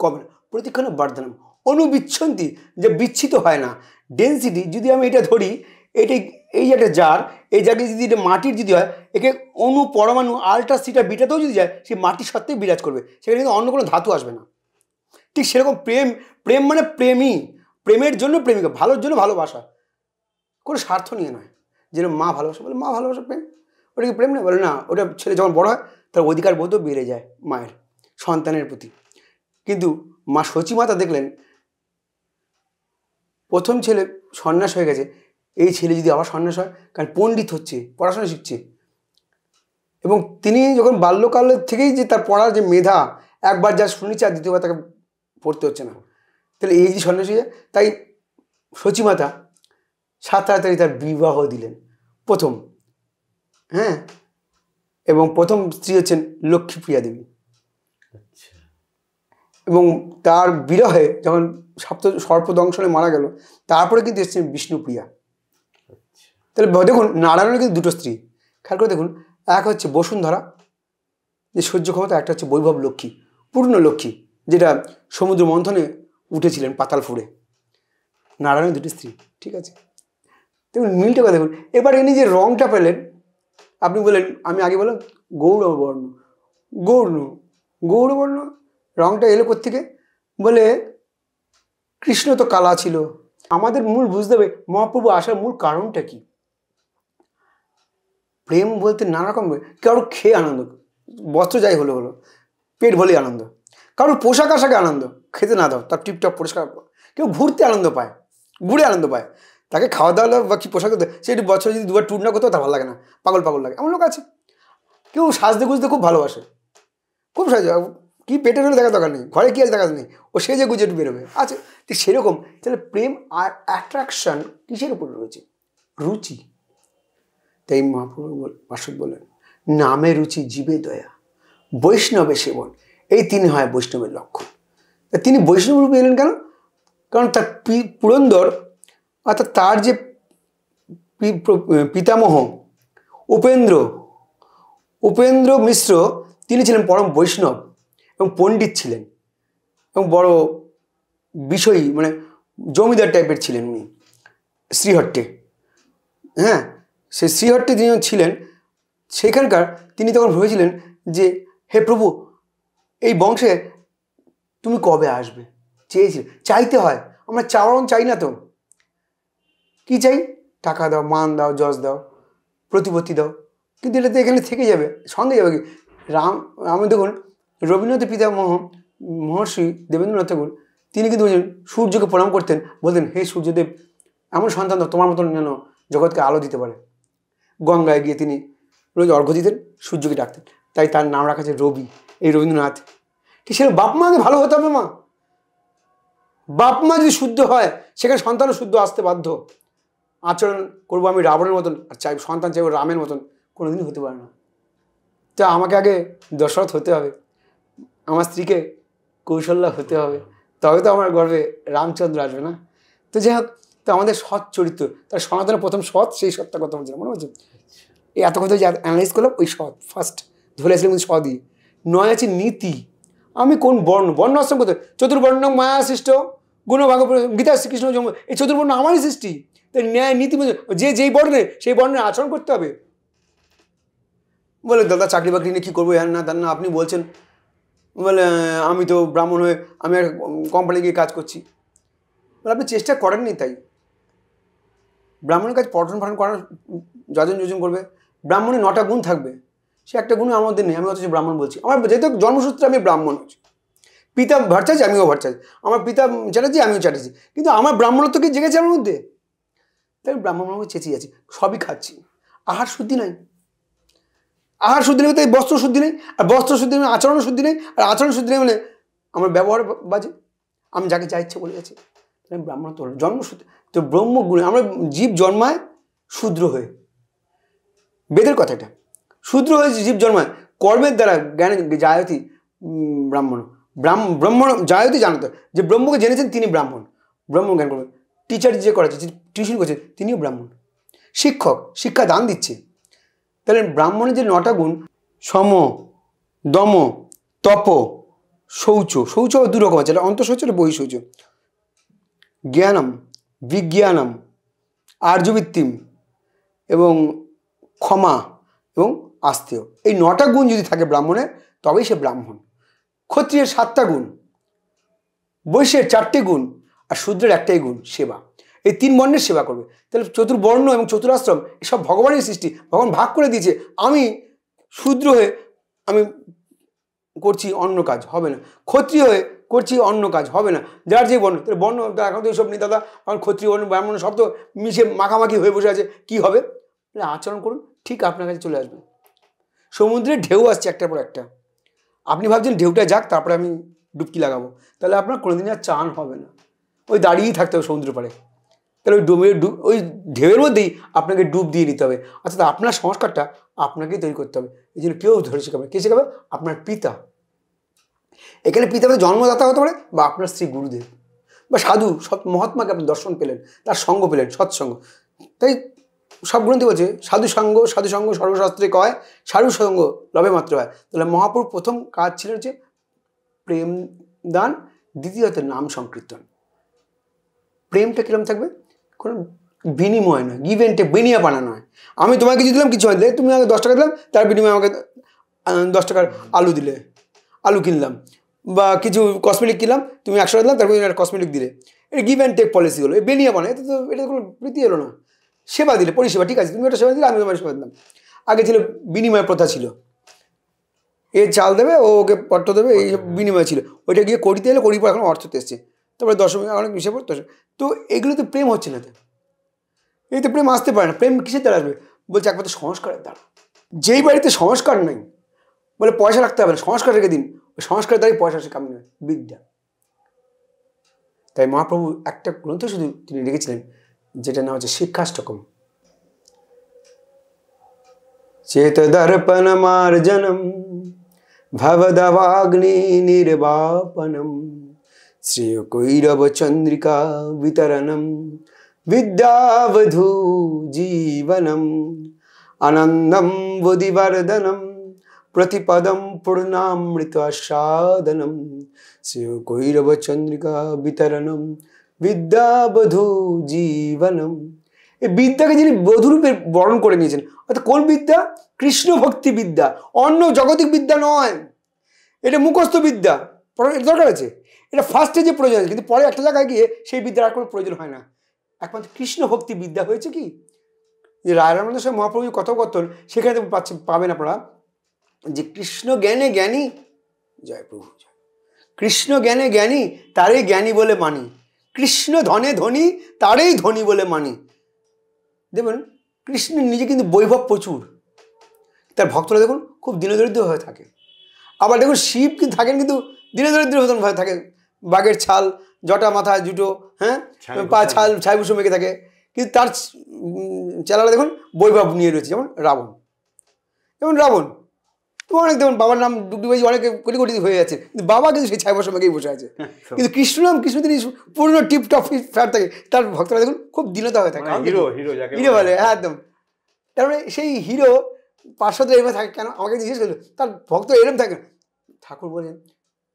কমে না, প্রতিক্ষণে বর্ধনম, অনুবিচ্ছন্তি, যে বিচ্ছিত হয় না। ডেন্সিটি যদি আমি এটা ধরি, এটি এই যে একটা জার, এই জায়গায় যদি এটা মাটির যদি হয়, একে অণু পরমাণু আলট্রা সিটা বিটাতেও যদি যায়, সেই মাটির সত্ত্বেই বিরাজ করবে, সেখানে কিন্তু অন্য কোনো ধাতু আসবে না। ঠিক সেরকম প্রেম, প্রেম মানে প্রেমী, প্রেমের জন্য প্রেমিকা, ভালোর জন্য ভালোবাসা, কোনো স্বার্থ নিয়ে নয়। যেরকম মা ভালোবাসা, বলে মা ভালোবাসা প্রেম, ওটা কি প্রেম না? বলে না, ওটা ছেলে যখন বড় হয় তার অধিকার বোধও বেড়ে যায় মায়ের সন্তানের প্রতি। কিন্তু মা সচিমাতা দেখলেন প্রথম ছেলে সন্ন্যাস হয়ে গেছে, এই ছেলে যদি আবার সন্ন্যাস হয়, কারণ পণ্ডিত হচ্ছে, পড়াশোনা শিখছে, এবং তিনি যখন বাল্যকালের থেকেই যে তার পড়ার যে মেধা, একবার যা শুনেছে আর দ্বিতীয়বার তাকে পড়তে হচ্ছে না, তাহলে এই যে সন্ন্যাস হয়ে যায়, তাই সচিমাতা সাত তাড়াতাড়ি তার বিবাহ দিলেন প্রথম। হ্যাঁ, এবং প্রথম স্ত্রী হচ্ছেন লক্ষ্মীপ্রিয়া দেবী। এবং তার বিরহে যখন সর্পদংশনে মারা গেল, তারপরে কিন্তু এসেছেন বিষ্ণুপ্রিয়া। তাহলে দেখুন, নারায়ণের কিন্তু দুটো স্ত্রী, খেয়াল করে দেখুন, এক হচ্ছে বসুন্ধরা, যে সহ্য ক্ষমতা, একটা হচ্ছে বৈভব লক্ষ্মী, পূর্ণ লক্ষ্মী, যেটা সমুদ্র মন্থনে উঠেছিলেন পাতাল ফুড়ে। নারায়ণের দুটি স্ত্রী, ঠিক আছে। দেখুন মিলটা কথা দেখুন। এবার ইনি যে রংটা পেলেন, আপনি বললেন, আমি আগে বললাম গৌরবর্ণ, গৌরবর্ণ রংটা এলো কোত্থেকে? বলে কৃষ্ণ তো কালা ছিল। আমাদের মূল বুঝতে হবে মহাপ্রভু আসার মূল কারণটা কি। প্রেম বলতে নানা রকম, কারোর খেয়ে আনন্দ, বস্ত্র যাই হলো হলো, পেট ভরে আনন্দ, কারোর পোশাক আশাকে আনন্দ, খেতে না দাও তার টিপটপ পরিষ্কার, কেউ ঘুরতে আনন্দ পায়, ঘুরে আনন্দ পায়, তাকে খাওয়া দাওয়া বা কি পোশাক দেয়, সে একটু বছরে যদি দুবার ট্যুর না করতেও তার ভালো লাগে না, পাগল পাগল লাগে, এমন লোক আছে। কেউ সাজতে গুজতে খুব ভালোবাসে, খুব সাজে, কি পেটের হলে দেখার দরকার নেই, ঘরে কি আছে দেখার নেই, ও সেজে গুজে একটু বেরোবে, আচ্ছা ঠিক সেরকম। তাহলে প্রেম আর অ্যাট্রাকশন কিসের উপর রয়েছে? রুচি। তাই মহাপ্রভু পার্শ্বদ বলেন, নামে রুচি জীবে দয়া, বৈষ্ণবে সেবন, এই তিনি হয় বৈষ্ণবের লক্ষণ। তিনি বৈষ্ণব রূপে এলেন কেন? কারণ তার পুরন্দর, অর্থাৎ তার যে পিতামহ উপেন্দ্র মিশ্র, তিনি ছিলেন পরম বৈষ্ণব এবং পণ্ডিত ছিলেন, এবং বড় বিষয়ী, মানে জমিদার টাইপের ছিলেন উনি শ্রীহট্টে। হ্যাঁ, সে শ্রীহট্টে যিনি ছিলেন, সেখানকার তিনি তখন ভেবেছিলেন যে হে প্রভু, এই বংশে তুমি কবে আসবে? চেয়েছিল, চাইতে হয়, আমরা চাওয়ারণ চাই না তো, কি চাই? টাকা দাও, মান দাও, যশ দাও, প্রতিপত্তি দাও, কিন্তু এটা তো এখানে থেকে যাবে, সঙ্গে যাবে কি? আমি দেখুন, রবীন্দ্রনাথের পিতামহ মহর্ষি দেবেন্দ্রনাথ ঠাকুর, তিনি কিন্তু সূর্যকে প্রণাম করতেন, বলতেন হে সূর্যদেব, এমন সন্তান দাও তোমার মতন যেন জগৎকে আলো দিতে পারে। গঙ্গায় গিয়ে তিনি রোজ অর্ঘ্য দিতেন, সূর্যকে ডাকতেন, তাই তার নাম রাখা আছে রবি, এই রবীন্দ্রনাথ। ঠিক সেরকম বাপ মাকে ভালো হতে হবে। মা, বাপ মা যদি শুদ্ধ হয়, সেখানে সন্তানও শুদ্ধ আসতে বাধ্য। আচরণ করবো আমি রাবণের মতন, আর চাই সন্তান চাইবো রামের মতন, কোনোদিনই হতে পারে না। তা আমাকে আগে দশরথ হতে হবে, আমার স্ত্রীকে কৌশল্যা হতে হবে, তবে তো আমার গর্বে রামচন্দ্র আসবে না। তো যাই হোক, তো আমাদের সৎ চরিত্র, তার সনাতনের প্রথম সৎ, সেই সৎটার কথা বলছিলাম, মনে হচ্ছে এই এত কথা যে অ্যানালাইজ করলাম, ওই সৎ ফার্স্ট ধরে আসলে কিন্তু সৎই। নয় আছে নীতি, আমি কোন বর্ণ আশ্রম করতে, চতুর্বর্ণ মায়া সৃষ্ট গুণভাগ, গীতা শ্রীকৃষ্ণ জন্ম, এই চতুর্বর্ণ আমারই সৃষ্টি। তাই ন্যায় নীতি যে যেই বর্ণে সেই বর্ণের আচরণ করতে হবে। বলে দাদা চাকরি বাকরি নিয়ে কী করবো, হ্যাঁ না তার না, আপনি বলছেন, বলে আমি তো ব্রাহ্মণ হয়ে আমি আর কোম্পানি গিয়ে কাজ করছি। বলে আপনি চেষ্টা করেননি, তাই ব্রাহ্মণের কাজ পঠন পাঠন করার যজন যোজন করবে, ব্রাহ্মণের 9টা গুণ থাকবে, সে একটা গুণ আমার মধ্যে নেই, আমি অথচ ব্রাহ্মণ বলছি। আমার যেহেতু জন্মসূত্রে আমি ব্রাহ্মণ হচ্ছি, পিতা ভট্টাচার্য আমিও ভট্টাচার্য, আমার পিতা চ্যাটার্জি আমিও চ্যাটার্জি, কিন্তু আমার ব্রাহ্মণত্ব কি জেগেছে আমার মধ্যে? তাই আমি ব্রাহ্মণ চেঁচিয়ে আছি, সবই খাচ্ছি, আহার শুদ্ধি নাই, আহার শুদ্ধি নেই, তাই বস্ত্র শুদ্ধি নেই, আর বস্ত্র শুদ্ধি নেই আচরণ শুদ্ধি নেই, আর আচরণ শুদ্ধি নেই মানে আমার ব্যবহার বাজে, আমি যাকে যা ইচ্ছে বলে যাচ্ছি। তাই ব্রাহ্মণত্ব হলো জন্মসূত্রে। তো ব্রহ্মগুণে আমরা জীব জন্মায় শূদ্র হয়ে, বেদের কথা এটা, শূদ্র হয়ে জীব জন্মায়, কর্মের দ্বারা জ্ঞানে জায়তি ব্রাহ্মণ ব্রাহ্মণ যায়তি জানতো যে ব্রহ্মকে জেনেছেন তিনি ব্রাহ্মণ, ব্রহ্ম জ্ঞান করবেন। টিচার যে করাচ্ছে, যে টিউশন করছে তিনিও ব্রাহ্মণ। শিক্ষক শিক্ষা দান দিচ্ছে। তাহলে ব্রাহ্মণের যে 9টা গুণ, সম, দম, তপ, শৌচ, শৌচ 2 রকম আছে, এটা অন্তঃশৌচ এটা বহিঃশৌচ। জ্ঞানম, বিজ্ঞানম, আর্যবৃত্তিম এবং ক্ষমা এবং আস্তেয়। এই 9টা গুণ যদি থাকে ব্রাহ্মণের, তবেই সে ব্রাহ্মণ। ক্ষত্রিয়ের 7টা গুণ, বৈশ্যের 4টে গুণ, আর শূদ্রের 1টাই গুণ, সেবা। এই 3 বর্ণের সেবা করবে। তাহলে চতুর্বর্ণ এবং চতুরাশ্রম এসব ভগবানের সৃষ্টি। ভগবান ভাগ করে দিয়েছে। আমি শূদ্র হয়ে আমি করছি অন্য কাজ, হবে না। ক্ষত্রিয় হয়ে করছি অন্য কাজ, হবে না। যার যে বর্ণ, তাহলে বর্ণ এখন তো এইসব নেই দাদা, এখন ক্ষত্রিয় বর্ণ ব্রাহ্মণ সব তো মিশে মাখামাখি হয়ে বসে আছে, কি হবে? আচরণ করুন, ঠিক আপনার কাছে চলে আসবে। সমুদ্রের ঢেউ আসছে একটার পর একটা, আপনি ভাবছেন ঢেউটা যাক তারপরে আমি ডুবকি লাগাবো, তাহলে আপনার কোনোদিন আর চান হবে না, ওই দাঁড়িয়েই থাকতে হবে সমুদ্র পাড়ে। তাহলে ওই ঢেউয়ের মধ্যেই আপনাকে ডুব দিয়ে নিতে হবে। অর্থাৎ আপনার সংস্কারটা আপনাকেই তৈরি করতে হবে। এই জন্য কেউ ধরে শেখাবে, কে শেখাবে? আপনার পিতা। এখানে পিতা মানে জন্মদাতা হতে পারে, বা আপনার শ্রী গুরুদেব, বা সাধু সৎ মহাত্মাকে আপনি দর্শন পেলেন, তার সঙ্গ পেলেন, সৎসঙ্গ। তাই সব গ্রন্থে বলছে সাধু সঙ্গ সর্বশাস্ত্রে কয়, সাধু সঙ্গ লবে মাত্র হয়। তাহলে মহাপুরুষ প্রথম কাজ ছিল যে প্রেম দান, দ্বিতীয়ত নাম সংকীর্তন। প্রেমটা কিরম থাকবে? কোনো বিনিময় নয়, গিভ অ্যান্ড টেক, বিনিয়াপানা নয়। আমি তোমাকে কিছু দিলাম, কিছু দিলে, তুমি আমাকে 10 টাকা দিলাম, তার বিনিময়ে আমাকে 10 টাকার আলু দিলে, আলু কিনলাম, বা কিছু কসমেটিক কিনলাম, তুমি 100 টাকা দিলাম, তারপর একটা কসমেটিক দিলে। এটা গিভ অ্যান্ড টেক পলিসি হলো, এই বিনিয়াপানা। এটা তো কোনো প্রীতি এলো না। সেবা দিলে, পরিষেবা, ঠিক আছে, তুমি একটা সেবা দিলে, আমি তোমার সেবা দিলাম। আগে ছিল বিনিময় প্রথা ছিল, এ চাল দেবে, ও ওকে পট্ট দেবে, এই বিনিময় ছিল। ওইটা গিয়ে করিতে এলে, করির পর এখন অর্থ এসছে, তারপরে দশমী অনেক বিষয় পড়তো। তো এগুলো তো প্রেম হচ্ছে না। তো এই তো প্রেম আসতে পারে না। প্রেম কিসের দ্বারা আসবে? বলছে একমাত্র সংস্কারের দ্বারা। যেই বাড়িতে সংস্কার নেই, বলে পয়সা রাখতে হবে না, সংস্কার রেখে দিন, ওই সংস্কারের দ্বারাই পয়সা আসে, কামি নয়, বিদ্যা। তাই মহাপ্রভু একটা গ্রন্থ শুধু তিনি লিখেছিলেন, যেটা নাম হচ্ছে শিক্ষাষ্টকম। চেত দর্পণ মার্জনম ভবদবাগ্নি নির্বাপনম শ্রেয় কৈরব চন্দ্রিকা বিতরণম বিদ্যাবধূ জীবনম আনন্দম বুদ্ধিবর্ধনম প্রতিপদম পূর্ণামৃত আস্বাদনম শ্রেয় কৈরব চন্দ্রিকা বিতরণম বিদ্যাবধূ জীবনম। এই বিদ্যাকে যিনি বধূরূপে বরণ করে নিয়েছেন, অর্থাৎ কোন বিদ্যা? কৃষ্ণ ভক্তি বিদ্যা, অন্য জাগতিক বিদ্যা নয়। এটা মুখস্থ বিদ্যা, এর দরকার আছে, এটা ফার্স্টে যে প্রয়োজন আছে, কিন্তু পরে একটা জায়গায় গিয়ে সেই বিদ্যার আর কোনো প্রয়োজন হয় না। একমাত্র কৃষ্ণ ভক্তি বিদ্যা হয়েছে কি, যে রায়রামানন্দ স্বামী মহাপ্রভু কথোপকথন, সেখানে পাবেন আপনারা যে কৃষ্ণ জ্ঞানে জ্ঞানী, জয় প্রভু জয়, কৃষ্ণ জ্ঞানে জ্ঞানী তারই জ্ঞানী বলে মানি, কৃষ্ণ ধনে ধনী তারই ধনী বলে মানি। দেখুন কৃষ্ণ নিজে কিন্তু বৈভব প্রচুর, তার ভক্তরা দেখুন খুব দীনদরিদ্র হয়ে থাকে। আবার দেখুন শিব কিন্তু থাকেন, কিন্তু দীনদরিদ্র হয়ে থাকে, বাঘের ছাল, জটা মাথায় জুটো, হ্যাঁ, পা ছাল ছাইভূষণ মেখে থাকে, কিন্তু তার চেলারা দেখুন বৈভব নিয়ে রয়েছে। যেমন রাবণ, তো অনেক দেখুন বাবার নাম ডুগডুগি অনেকে কোটি কোটি হয়ে যাচ্ছে, কিন্তু বাবা কিন্তু সেই ছাইভূষণ মেখেই বসে আছে। কিন্তু কৃষ্ণ তিনি পূর্ণ টিপ টপ ফ্যাট থাকে, তার ভক্তরা দেখুন খুব দীনতা হয়ে থাকে, হিরো বলে, হ্যাঁ একদম। তারপরে সেই হিরো পার্শ্বদের এরকম থাকে কেন, আমাকে জিজ্ঞেস করলো, তার ভক্ত এরকম থাকে। ঠাকুর বলেন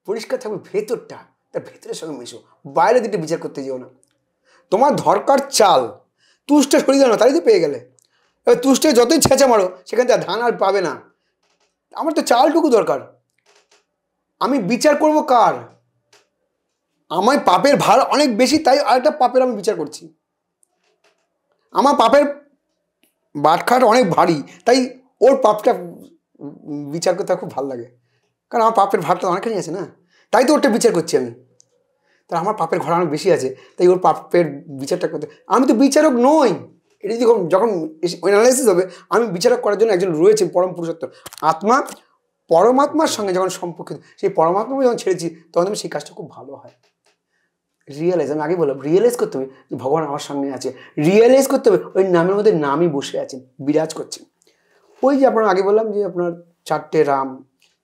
পরিষ্কার থাকবে ভেতরটা, তার ভেতরের সঙ্গে মেশো, বাইরে দিকটা বিচার করতে যেও না। তোমার দরকার চাল, তুষ্টে সরিয়ে দাও না, তাই তো পেয়ে গেলে। এবার তুষ্টে যতই ছেঁচা মারো, সেখান থেকে ধান আর পাবে না। আমার তো চালটুকু দরকার। আমি বিচার করব কার? আমার পাপের ভার অনেক বেশি, তাই আরেকটা পাপের আমি বিচার করছি। আমার পাপের বাটখাট অনেক ভারী, তাই ওর পাপটা বিচার করতে খুব ভালো লাগে, কারণ আমার পাপের ভারটা অনেকখানি আছে না, তাই তো ওরটা বিচার করছি আমি। তা আমার পাপের ঘর অনেক বেশি আছে, তাই ওর পাপের বিচারটা করতে। আমি তো বিচারক নই। এটা যদি যখন অ্যানালাইসিস হবে, আমি বিচারক করার জন্য একজন রয়েছে পরম পুরুষত্ব আত্মা, পরমাত্মার সঙ্গে যখন সম্পর্কিত, সেই পরমাত্মাকে যখন ছেড়েছি, তখন আমি সেই কাজটা খুব ভালো হয়। রিয়েলাইজ, আমি আগে বললাম রিয়েলাইজ করতে হবে যে ভগবান আমার সঙ্গে আছে, রিয়েলাইজ করতে হবে ওই নামের মধ্যে নামই বসে আছেন, বিরাজ করছেন। ওই যে আপনার আগে বললাম যে আপনার 4টে রাম,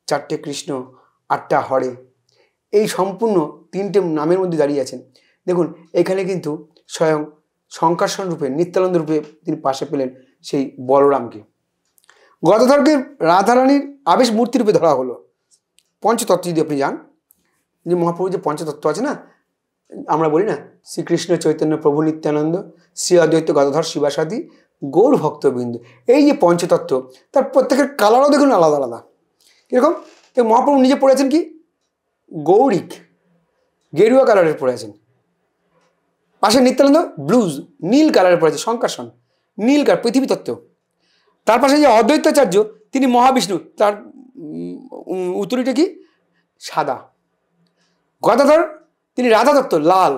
4টে কৃষ্ণ, 8টা হরে, এই সম্পূর্ণ 3টে নামের মধ্যে দাঁড়িয়ে আছেন। দেখুন এখানে কিন্তু স্বয়ং শঙ্কর্ষণ রূপে, নিত্যানন্দ রূপে তিনি পাশে পেলেন সেই বলরামকে। গদাধরকে রাধারানীর আবেশ মূর্তি রূপে ধরা হলো। পঞ্চতত্ত্ব যদি আপনি যান, যে মহাপ্রভু যে পঞ্চতত্ত্ব আছে না, আমরা বলি না শ্রীকৃষ্ণ চৈতন্য প্রভু নিত্যানন্দ শ্রী অদ্বৈত গদাধর শিবাসাদি গৌর ভক্তবৃন্দ, এই যে পঞ্চতত্ত্ব তার প্রত্যেকের কালারও দেখুন আলাদা আলাদা। কীরকম? তো মহাপ্রভু নিজে পড়েছেন কি গৌরিক, গেরুয়া কালারের পড়েছেন। পাশে নিত্যানন্দ ব্লুজ, নীল কালারের পড়েছে, শঙ্কর্ষণ নীল কালার, পৃথিবী তত্ত্ব। তার পাশে যে অদ্বৈতাচার্য তিনি মহাবিষ্ণু, তার উত্তরীটা কি সাদা। গদাধর তিনি রাধা তত্ত্ব, লাল।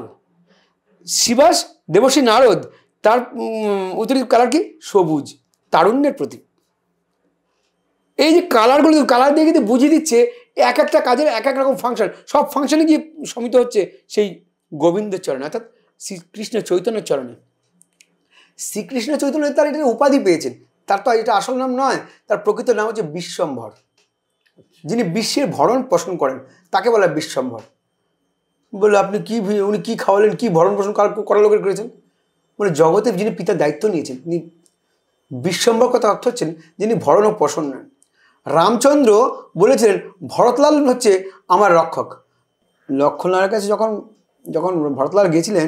শিবাস দেবশ্রী নারদ, তার উত্তরী কালার কি সবুজ, তারুণ্যের প্রতীক। এই যে কালারগুলো, কালার দিয়ে কিন্তু বুঝিয়ে দিচ্ছে এক একটা কাজের এক এক রকম ফাংশন, সব ফাংশনে গিয়ে সমিত হচ্ছে সেই গোবিন্দের চরণে, অর্থাৎ শ্রীকৃষ্ণ চৈতন্যের চরণে। শ্রীকৃষ্ণ চৈতন্য তার এটা উপাধি পেয়েছেন, তার তো এটা আসল নাম নয়, তার প্রকৃত নাম হচ্ছে বিশ্বম্ভর। যিনি বিশ্বের ভরণ পোষণ করেন তাকে বলা বিশ্বম্ভর। বলে আপনি কি, উনি কি খাওয়ালেন, কি ভরণ পোষণ করার লোকের করেছেন? মানে জগতের যিনি পিতার দায়িত্ব নিয়েছেন তিনি বিশ্বম্ভর, কথা অর্থ হচ্ছেন যিনি ভরণ ও পোষণ নেন। রামচন্দ্র বলেছিলেন ভরতলাল হচ্ছে আমার রক্ষক। লক্ষ্মণলালের কাছে যখন যখন ভরতলাল গিয়েছিলেন,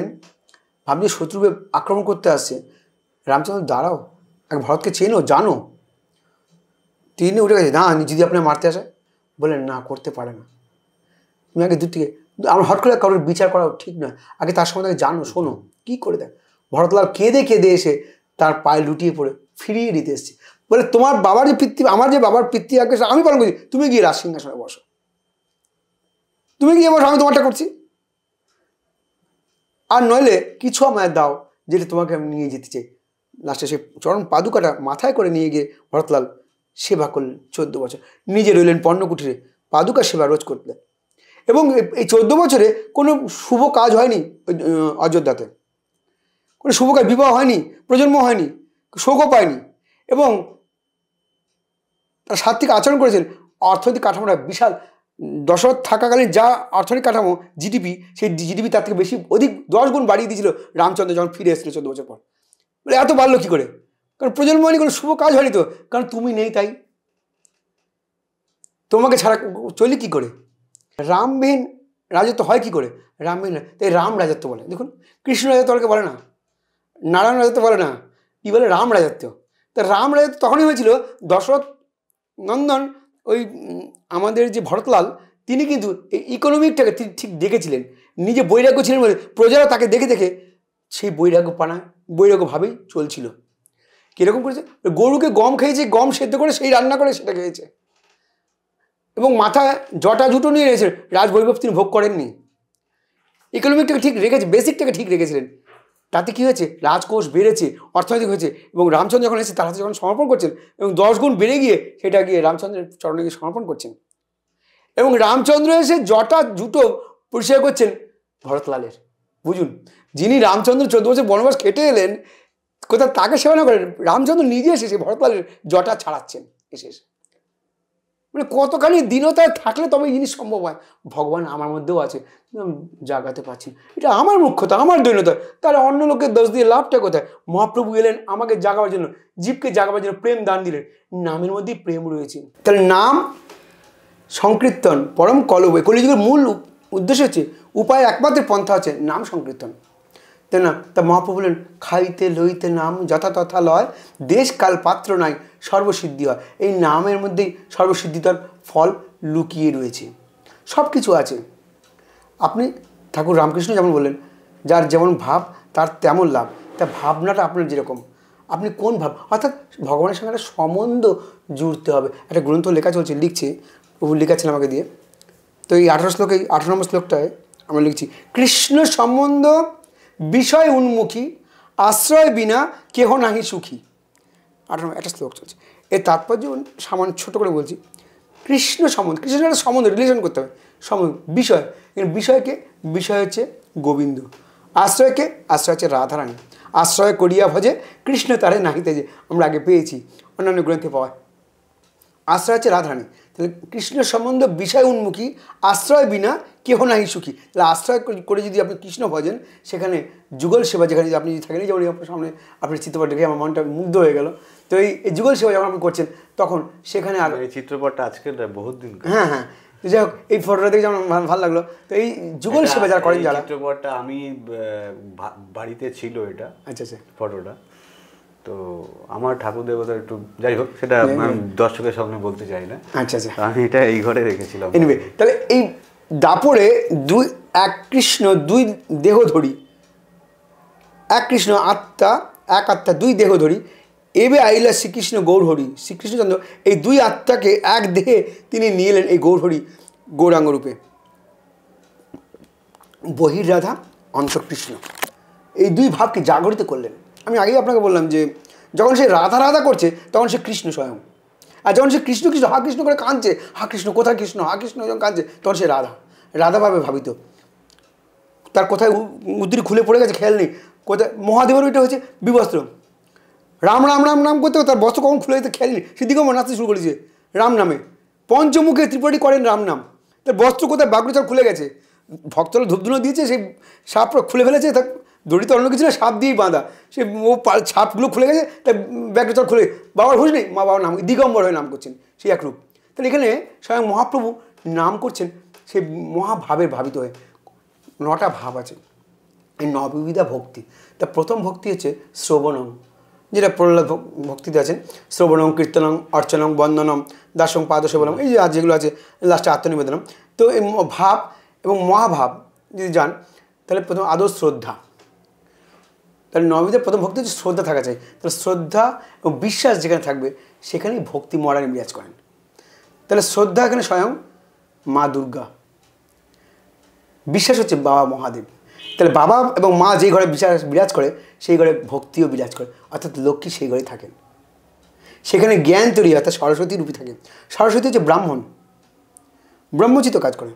ভাবছি শত্রুকে আক্রমণ করতে আসছে, রামচন্দ্র দাঁড়াও, এক ভরতকে চেনো, জানো? তিনি উঠে গেছে, না যদি আপনার মারতে আসে, বললেন না করতে পারে না, তুমি আগে দূর থেকে, আমার হট করে কারোর বিচার করা ঠিক নয়, আগে তার সম্বন্ধে জানো, শোনো কি করে দেয়। ভরতলাল কেঁদে কেঁদে এসে তার পায়ে লুটিয়ে পড়ে ফিরিয়ে দিতে এসেছে। বলে তোমার বাবার যে পিতৃ, আমার যে বাবার পিতৃ আগে আমি পালন করছি, তুমি গিয়ে রাজ সিংহাসনে বসো, তুমি গিয়ে বসো, আমি তোমারটা করছি। আর নইলে কিছু আমায় দাও যেটা তোমাকে আমি নিয়ে যেতে চাই। লাস্টে সে চরণ পাদুকাটা মাথায় করে নিয়ে গিয়ে ভরতলাল সেবা করলেন 14 বছর, নিজে রইলেন পর্ণকুটিরে, পাদুকা সেবা রোজ করলেন। এবং এই 14 বছরে কোনো শুভ কাজ হয়নি অযোধ্যাতে, কোনো শুভ কাজ, বিবাহ হয়নি, প্রজন্ম হয়নি, শোকও পায়নি। এবং তার সাত্বিক আচরণ করেছেন। অর্থনৈতিক কাঠামোটা বিশাল, দশরথ থাকাকালীন যা অর্থনৈতিক কাঠামো জিডিপি, সেই জিডিপি তার থেকে বেশি অধিক 10 গুণ বাড়িয়ে দিয়েছিল রামচন্দ্র যখন ফিরে এসেছিল 14 বছর পর। বলে এত বাড়লো কী করে? কারণ প্রজন্ম হয়নি, কোনো শুভ কাজ হয়নি তো, কারণ তুমি নেই, তাই তোমাকে ছাড়া চলি কী করে? রামবিহীন রাজত্ব হয় কী করে? রামবিহীন, তাই রাম রাজত্ব বলে। দেখুন কৃষ্ণ রাজত্ব অনেকে বলে না, নারায়ণ রাজত্ব বলে না, কী বলে? রাম রাজত্ব। তা রাম রাজত্ব তখনই হয়েছিল দশরথ নন্দন, ওই আমাদের যে ভরতলাল, তিনি কিন্তু এই ইকোনমিকটাকে ঠিক দেখেছিলেন, নিজে বৈরাগ্য ছিলেন বলে প্রজারা তাকে দেখে দেখে সেই বৈরাগ্যভাবেই চলছিল। কীরকম করেছে? গরুকে গম খেয়েছে, গম সেদ্ধ করে সেই রান্না করে সেটা খেয়েছে, এবং মাথায় জটা জুটো নিয়ে রয়েছে, রাজবৈভব তিনি ভোগ করেননি। ইকোনমিকটাকে ঠিক রেখেছে, বেসিকটাকে ঠিক রেখেছিলেন। তাতে কী হয়েছে? রাজকোষ বেড়েছে, অর্থনৈতিক হয়েছে। এবং রামচন্দ্র যখন এসে তার হাতে যখন সমর্পণ করছেন, এবং 10 গুণ বেড়ে গিয়ে সেটা গিয়ে রামচন্দ্রের চরণে গিয়ে সমর্পণ করছেন। এবং রামচন্দ্র এসে জটা জুটো পরিষ্কার করছেন ভরতলালের। বুঝুন, যিনি রামচন্দ্র 14 বছর বনবাস কেটে এলেন, কোথাও তাকে সেবা না করেন, রামচন্দ্র নিজে এসে ভরতলালের জটা ছাড়াচ্ছেন এসে। মানে কতখানি দীনতায় থাকলে তবে এই জিনিস সম্ভব হয়। ভগবান আমার মধ্যেও আছে, জাগাতে পারছি, এটা আমার মুখ্যতা, আমার দৈন্যতা, তাহলে অন্য লোকের দোষ দিয়ে লাভটা কোথায়? মহাপ্রভু এলেন আমাকে জাগাবার জন্য, জীবকে জাগাবার জন্য প্রেম দান দিলেন। নামের মধ্যেই প্রেম রয়েছে। তাহলে নাম সংকীর্তন পরম কলবে, কলিযুগের মূল উদ্দেশ্য হচ্ছে, উপায় একমাত্র পন্থা আছে নাম সংকীর্তন, তাই না? তা মহাপ্রভু বলেন খাইতে লইতে নাম যথা তথা লয়, দেশ কাল পাত্র নাই সর্বসিদ্ধি হয়। এই নামের মধ্যেই সর্বসিদ্ধিতার ফল লুকিয়ে রয়েছে, সব কিছু আছে। আপনি ঠাকুর রামকৃষ্ণ যেমন বললেন, যার যেমন ভাব তার তেমন লাভ। তা ভাবনাটা আপনার যেরকম, আপনি কোন ভাব, অর্থাৎ ভগবানের সঙ্গে একটা সম্বন্ধ জুড়তে হবে। একটা গ্রন্থ লেখা চলছে, লিখছে, প্রভু লেখাচ্ছেন আমাকে দিয়ে। তো এই 18 নম্বর শ্লোকটায় আমরা লিখছি, কৃষ্ণ সম্বন্ধ বিষয় উন্মুখী, আশ্রয় বিনা কেহ নাহি সুখী। 18 একটা শ্লোক চলছে। এর তাৎপর্য সামান্য ছোটো করে বলছি। কৃষ্ণ সম্বন্ধ, কৃষ্ণের একটা সম্বন্ধ, রিলেশন করতে হবে, সম্বন্ধ বিষয়। বিষয়কে, বিষয় হচ্ছে গোবিন্দ। আশ্রয়কে, আশ্রয় হচ্ছে রাধারানী। আশ্রয় করিয়া ভজে কৃষ্ণ তারে নাহিতে, যে আমরা আগে পেয়েছি, অন্যান্য গ্রন্থে পাওয়া। আশ্রয় হচ্ছে রাধারানী। তাহলে কৃষ্ণের সম্বন্ধ বিষয় উন্মুখী, আশ্রয় বিনা কেহ নাহি সুখী। তাহলে আশ্রয় করে যদি আপনি কৃষ্ণ ভজেন, সেখানে যুগল সেবা যেখানে যদি আপনি যদি থাকেন, যেমন আপনার সামনে আপনি চিত্রপট দেখে আমার মনটা মুগ্ধ হয়ে গেল। তো এই যুগল সেবা যখন আপনি করছেন, তখন সেখানে আর এই চিত্রপটটা আজকের বহুত দিন। হ্যাঁ হ্যাঁ, যাই হোক, এই ফটোটা দেখে যেমন ভালো লাগলো। তো এই যুগল সেবা যারা করেন, যারা চিত্রপটটা আমি বাড়িতে ছিল এটা, আচ্ছা আচ্ছা, ফটোটা তো আমার ঠাকুর দেবতা একটু, যাই হোক সেটা দর্শকের সামনে বলতে চাই না। আচ্ছা আচ্ছা, আমি এটা এই ঘরে রেখেছিলাম। এনিওয়ে, তাহলে এই দাপরে এক কৃষ্ণ দুই দেহধরী, এক কৃষ্ণ আত্মা, এক আত্মা দুই দেহধরী, এবে আইলা শ্রীকৃষ্ণ গৌরহরি। শ্রীকৃষ্ণচন্দ্র এই দুই আত্মাকে এক দেহে তিনি নিয়ে এলেন এই গৌরহরি গৌরাঙ্গ রূপে। বহির্রাধা অন্তঃকৃষ্ণ, এই দুই ভাবকে জাগরিত করলেন। আমি আগেই আপনাকে বললাম যে যখন সে রাধা রাধা করছে, তখন সে কৃষ্ণ স্বয়ং। আর যখন সে কৃষ্ণ কৃষ্ণ হা কৃষ্ণ করে কাঁদছে, হা কৃষ্ণ কোথায় কৃষ্ণ, হা কৃষ্ণ যখন কাঁদছে, তখন সে রাধা রাধাভাবে ভাবিত। তার কোথায় উদ্রি খুলে পড়ে গেছে খেয়াল নেই, কোথায় মহাদেবের ওইটা হচ্ছে বিবস্ত্র, রাম রাম রাম নাম করতে তার বস্ত্র কখন খুলে যেতে খেয়াল নেই, সেদিকেও নাচতে শুরু করেছে রাম নামে। পঞ্চমুখে ত্রিপুরাটি করেন রাম নাম, তার বস্ত্র কোথায় বাগড়ুচার খুলে গেছে, ভক্তরা ধূপধুনো দিয়েছে, সেই সাপ খুলে ফেলেছে, তার দড়িতে অন্য কিছু না, সাপ দিয়েই বাঁধা, সে ও ছাপগুলো খুলে গেছে, তার ব্যাগটা খুলে, বাবার হুঁশ নেই, মা বাবার নাম দিগম্বর হয়ে নাম করছেন, সেই একরূপ। তাহলে এখানে স্বয়ং মহাপ্রভু নাম করছেন সে মহাভাবের ভাবিত হয়ে। 9টা ভাব আছে এই নববিধা ভক্তি। তা প্রথম ভক্তি হচ্ছে শ্রবণং, যেটা প্রহ্লাদ ভক্তিতে আছে, শ্রবণং কীর্তনং অর্চনং বন্দনম দাসং পাদসেবনম, এই যে আজ যেগুলো আছে, লাস্টে আত্মনিবেদনম। তো এই ভাব এবং মহাভাব যদি যান, তাহলে প্রথম আদৌ শ্রদ্ধা। তাহলে নববিধের প্রথম ভক্তি হচ্ছে শ্রদ্ধা থাকা চাই। তাহলে শ্রদ্ধা এবং বিশ্বাস যেখানে থাকবে, সেখানেই ভক্তি মরানি বিরাজ করেন। তাহলে শ্রদ্ধা এখানে স্বয়ং মা দুর্গা, বিশ্বাস হচ্ছে বাবা মহাদেব। তাহলে বাবা এবং মা যেই ঘরে বিরাজ করে, সেই ঘরে ভক্তিও বিরাজ করে, অর্থাৎ লক্ষ্মী সেই ঘরেই থাকেন। সেখানে জ্ঞান তৈরি হয়, অর্থাৎ সরস্বতী রূপী থাকে। সরস্বতী হচ্ছে ব্রাহ্মণ, ব্রহ্মচিত কাজ করে,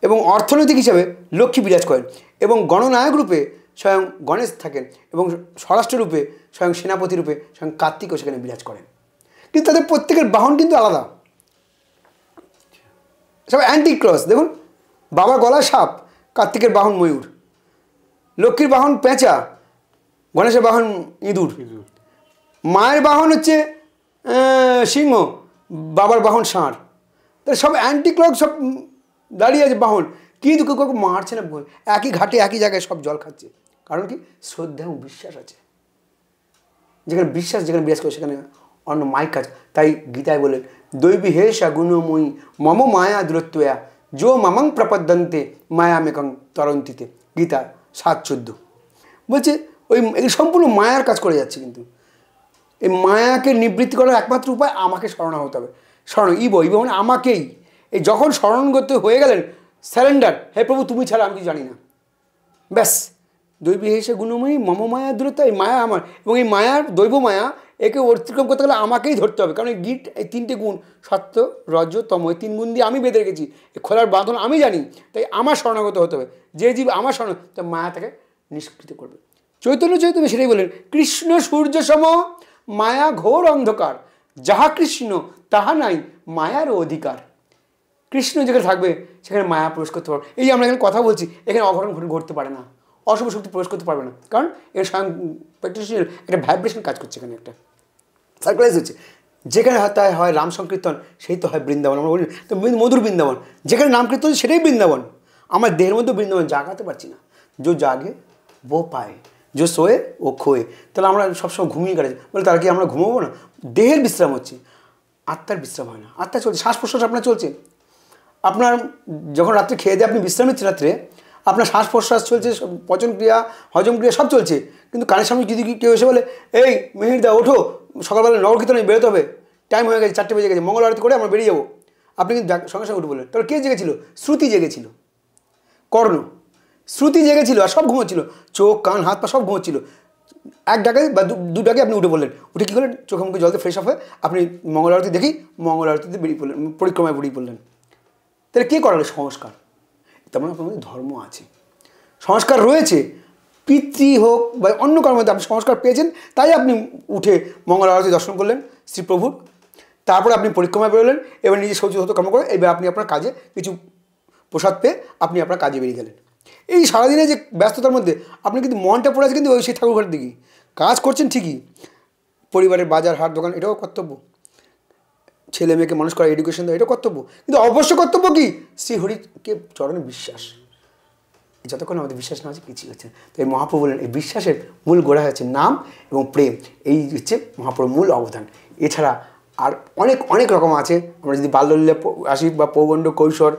এবং অর্থনৈতিক হিসাবে লক্ষ্মী বিরাজ করেন, এবং গণনায়ক রূপে স্বয়ং গণেশ থাকেন, এবং স্বরাষ্ট্র রূপে স্বয়ং সেনাপতি রূপে স্বয়ং কার্তিকও সেখানে বিরাজ করেন। কিন্তু তাদের প্রত্যেকের বাহন কিন্তু আলাদা, সব অ্যান্টি ক্রস। দেখুন, বাবার গলা সাপ, কার্তিকের বাহন ময়ূর, লক্ষ্মীর বাহন পেঁচা, গণেশের বাহন ইঁদুর, মায়ের বাহন হচ্ছে সিংহ, বাবার বাহন ষাঁড়। তাহলে সব অ্যান্টি ক্লক, সব দাঁড়িয়ে আছে বাহন, কিন্তু কেউ কাউকে মারছে না, একই ঘাটে একই জায়গায় সব জল খাচ্ছে। কারণ কি? শ্রদ্ধা এবং বিশ্বাস আছে। যেখানে বিশ্বাস যেখানে বিরাজ করে, সেখানে অন্য মাইক কাজ। তাই গীতায় বলেন, দৈবী হেষা গুণময়ী মম মায়া দূরত্বয়া যো মামাং প্রপদ্যন্তে মায়ামেকং তরন্তিতে। গীতা 7:14 বলছে, ওই সম্পূর্ণ মায়ার কাজ করে যাচ্ছে। কিন্তু এই মায়াকে নিবৃত্তি করার একমাত্র উপায় আমাকে স্মরণ হতে হবে। স্মরণ ইব মানে আমাকেই। এই যখন স্মরণগত হয়ে গেলেন, স্যারেন্ডার, হে প্রভু তুমি ছাড়া আমি কিছু জানি না, ব্যাস। দৈবী হেষা গুণময়ী মম মায়া দূরত্ব, এই মায়া আমার, এবং এই মায়ার দৈব মায়া, একে অতিক্রম করতে গেলে আমাকেই ধরতে হবে। কারণ এই গীত, এই 3টে গুণ, সত্য রজ তম, এই 3 গুণ দিয়ে আমি বেঁধে রেখেছি, এই খোলার বাঁধন আমি জানি। তাই আমার শরণাগত হতে হবে। যে জীব আমার শরণ, তাই মায়া তাকে নিষ্কৃত করবে। চৈতন্য সেটাই বলেন, কৃষ্ণ সূর্য সম মায়া ঘোর অন্ধকার, যাহা কৃষ্ণ তাহা নাই মায়ার অধিকার। কৃষ্ণ যেখানে থাকবে, সেখানে মায়া প্রবেশ করতে পারবে। এই যে আমরা এখানে কথা বলছি, এখানে অঘটন ঘটতে পারে না, অশুভ শক্তি প্রবেশ করতে পারবে না। কারণ এর স্বয়ং প্র্যাকটিশনার একটা ভাইব্রেশন কাজ করছে, এখানে একটা সার্কুলাইজ হচ্ছে। যেখানে হয় রাম সংকীর্তন, সেই তো হয় বৃন্দাবন। আমরা বলি তো মধুর বৃন্দাবন, যেখানে নাম কীর্তন সেটাই বৃন্দাবন। আমার দেহের মধ্যে বৃন্দাবন জাগাতে পারছি না। যে জাগে ও পায়, যে শোয়ে ও খোয়ে। তাহলে আমরা সবসময় ঘুমিয়ে কাটাচ্ছি, বলে তার কি আমরা ঘুমাবো না? দেহের বিশ্রাম হচ্ছে, আত্মার বিশ্রাম হয় না। আত্মা চলছে, শ্বাস প্রশ্বাস আপনার চলছে। আপনার যখন রাত্রে খেয়ে দিয়ে আপনি বিশ্রাম নিচ্ছেন, রাত্রে আপনার শ্বাস প্রশ্বাস চলছে, পচন ক্রিয়া, হজম ক্রিয়া সব চলছে। কিন্তু কানের সামনে যদি কেউ এসে বলে, এই মেহিরদা ওঠো, সকালবেলা নগর কীর্তনে বেরোতে হবে, টাইম হয়ে গেছে, 4টে বেজে গেছে, মঙ্গল আরতি করে আমরা বেরিয়ে যাবো, আপনি কিন্তু সঙ্গে সঙ্গে উঠে বললেন। তাহলে কে জেগেছিল? শ্রুতি জেগেছিল, কর্ণ শ্রুতি জেগেছিল, আর সব ঘুমোচ্ছিল, চোখ কান হাত পা সব ঘুমোচ্ছিল। এক ডাকে বা দু ডাকে আপনি উঠে বললেন। উঠে কী করলেন? চোখে মুখে জলতে ফ্রেশ আপ হয়ে আপনি মঙ্গল আরতি দেখি মঙ্গল আরতিতে বেরিয়ে পড়লেন, পরিক্রমায় বেরিয়ে পড়লেন। তাহলে কে করালো? সংস্কার। তেমন আপনার মধ্যে ধর্ম আছে, সংস্কার রয়েছে। পিতৃ হোক বা অন্য কারোর মধ্যে আপনি সংস্কার পেয়েছেন, তাই আপনি উঠে মঙ্গল আরতি দর্শন করলেন শ্রীপ্রভুর। তারপরে আপনি পরিক্রমায় বেরোলেন, এবার নিজে সহ্য হতো কর্ম করে, এবার আপনি আপনার কাজে কিছু প্রসাদ পেয়ে আপনি আপনার কাজে বেরিয়ে গেলেন। এই সারাদিনে যে ব্যস্ততার মধ্যে আপনি কিন্তু মনটা পড়ে আছে কিন্তু ওই সেই ঠাকুর ঘরের দিকেই। কাজ করছেন ঠিকই, পরিবারের বাজার হাট দোকান এটাও কর্তব্য, ছেলে মেয়েকে মানুষ করা, এডুকেশন দেওয়া এটাও কর্তব্য, কিন্তু অবশ্য কর্তব্য কি শ্রীহরিকে চরণে বিশ্বাস। যতক্ষণ আমাদের বিশ্বাস না হচ্ছে কিছুই হচ্ছে। তো এই মহাপ্রভু বলেন এই বিশ্বাসের মূল গোড়া হচ্ছে নাম এবং প্রেম, এই হচ্ছে মহাপ্রভুর মূল অবদান। এছাড়া আর অনেক অনেক রকম আছে। আমরা যদি বাল্যলীলা আসি বা পৌগণ্ড কৈশোর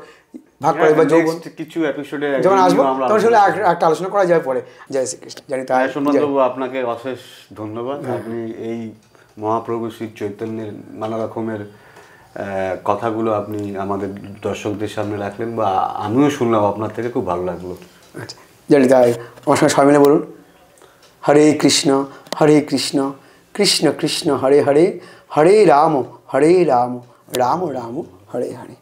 ভাগ করে বা যৌবন কিছু এপিসোডে যখন আসবো তখন সেগুলো একটা আলোচনা করা যায় পরে। জয় শ্রীকৃষ্ণ। জানি তাই সোমনাথবাবু আপনাকে অশেষ ধন্যবাদ। আপনি এই মহাপ্রভু শ্রী চৈতন্যের নানা রকমের কথাগুলো আপনি আমাদের দর্শকদের সামনে রাখলেন, বা আমিও শুনলাম আপনার থেকে, খুব ভালো লাগলো। আচ্ছা, জানি তাই আমার সঙ্গে সবাই মিলে বলুন, হরে কৃষ্ণ কৃষ্ণ কৃষ্ণ হরে হরে, হরে রাম রাম রাম হরে হরে।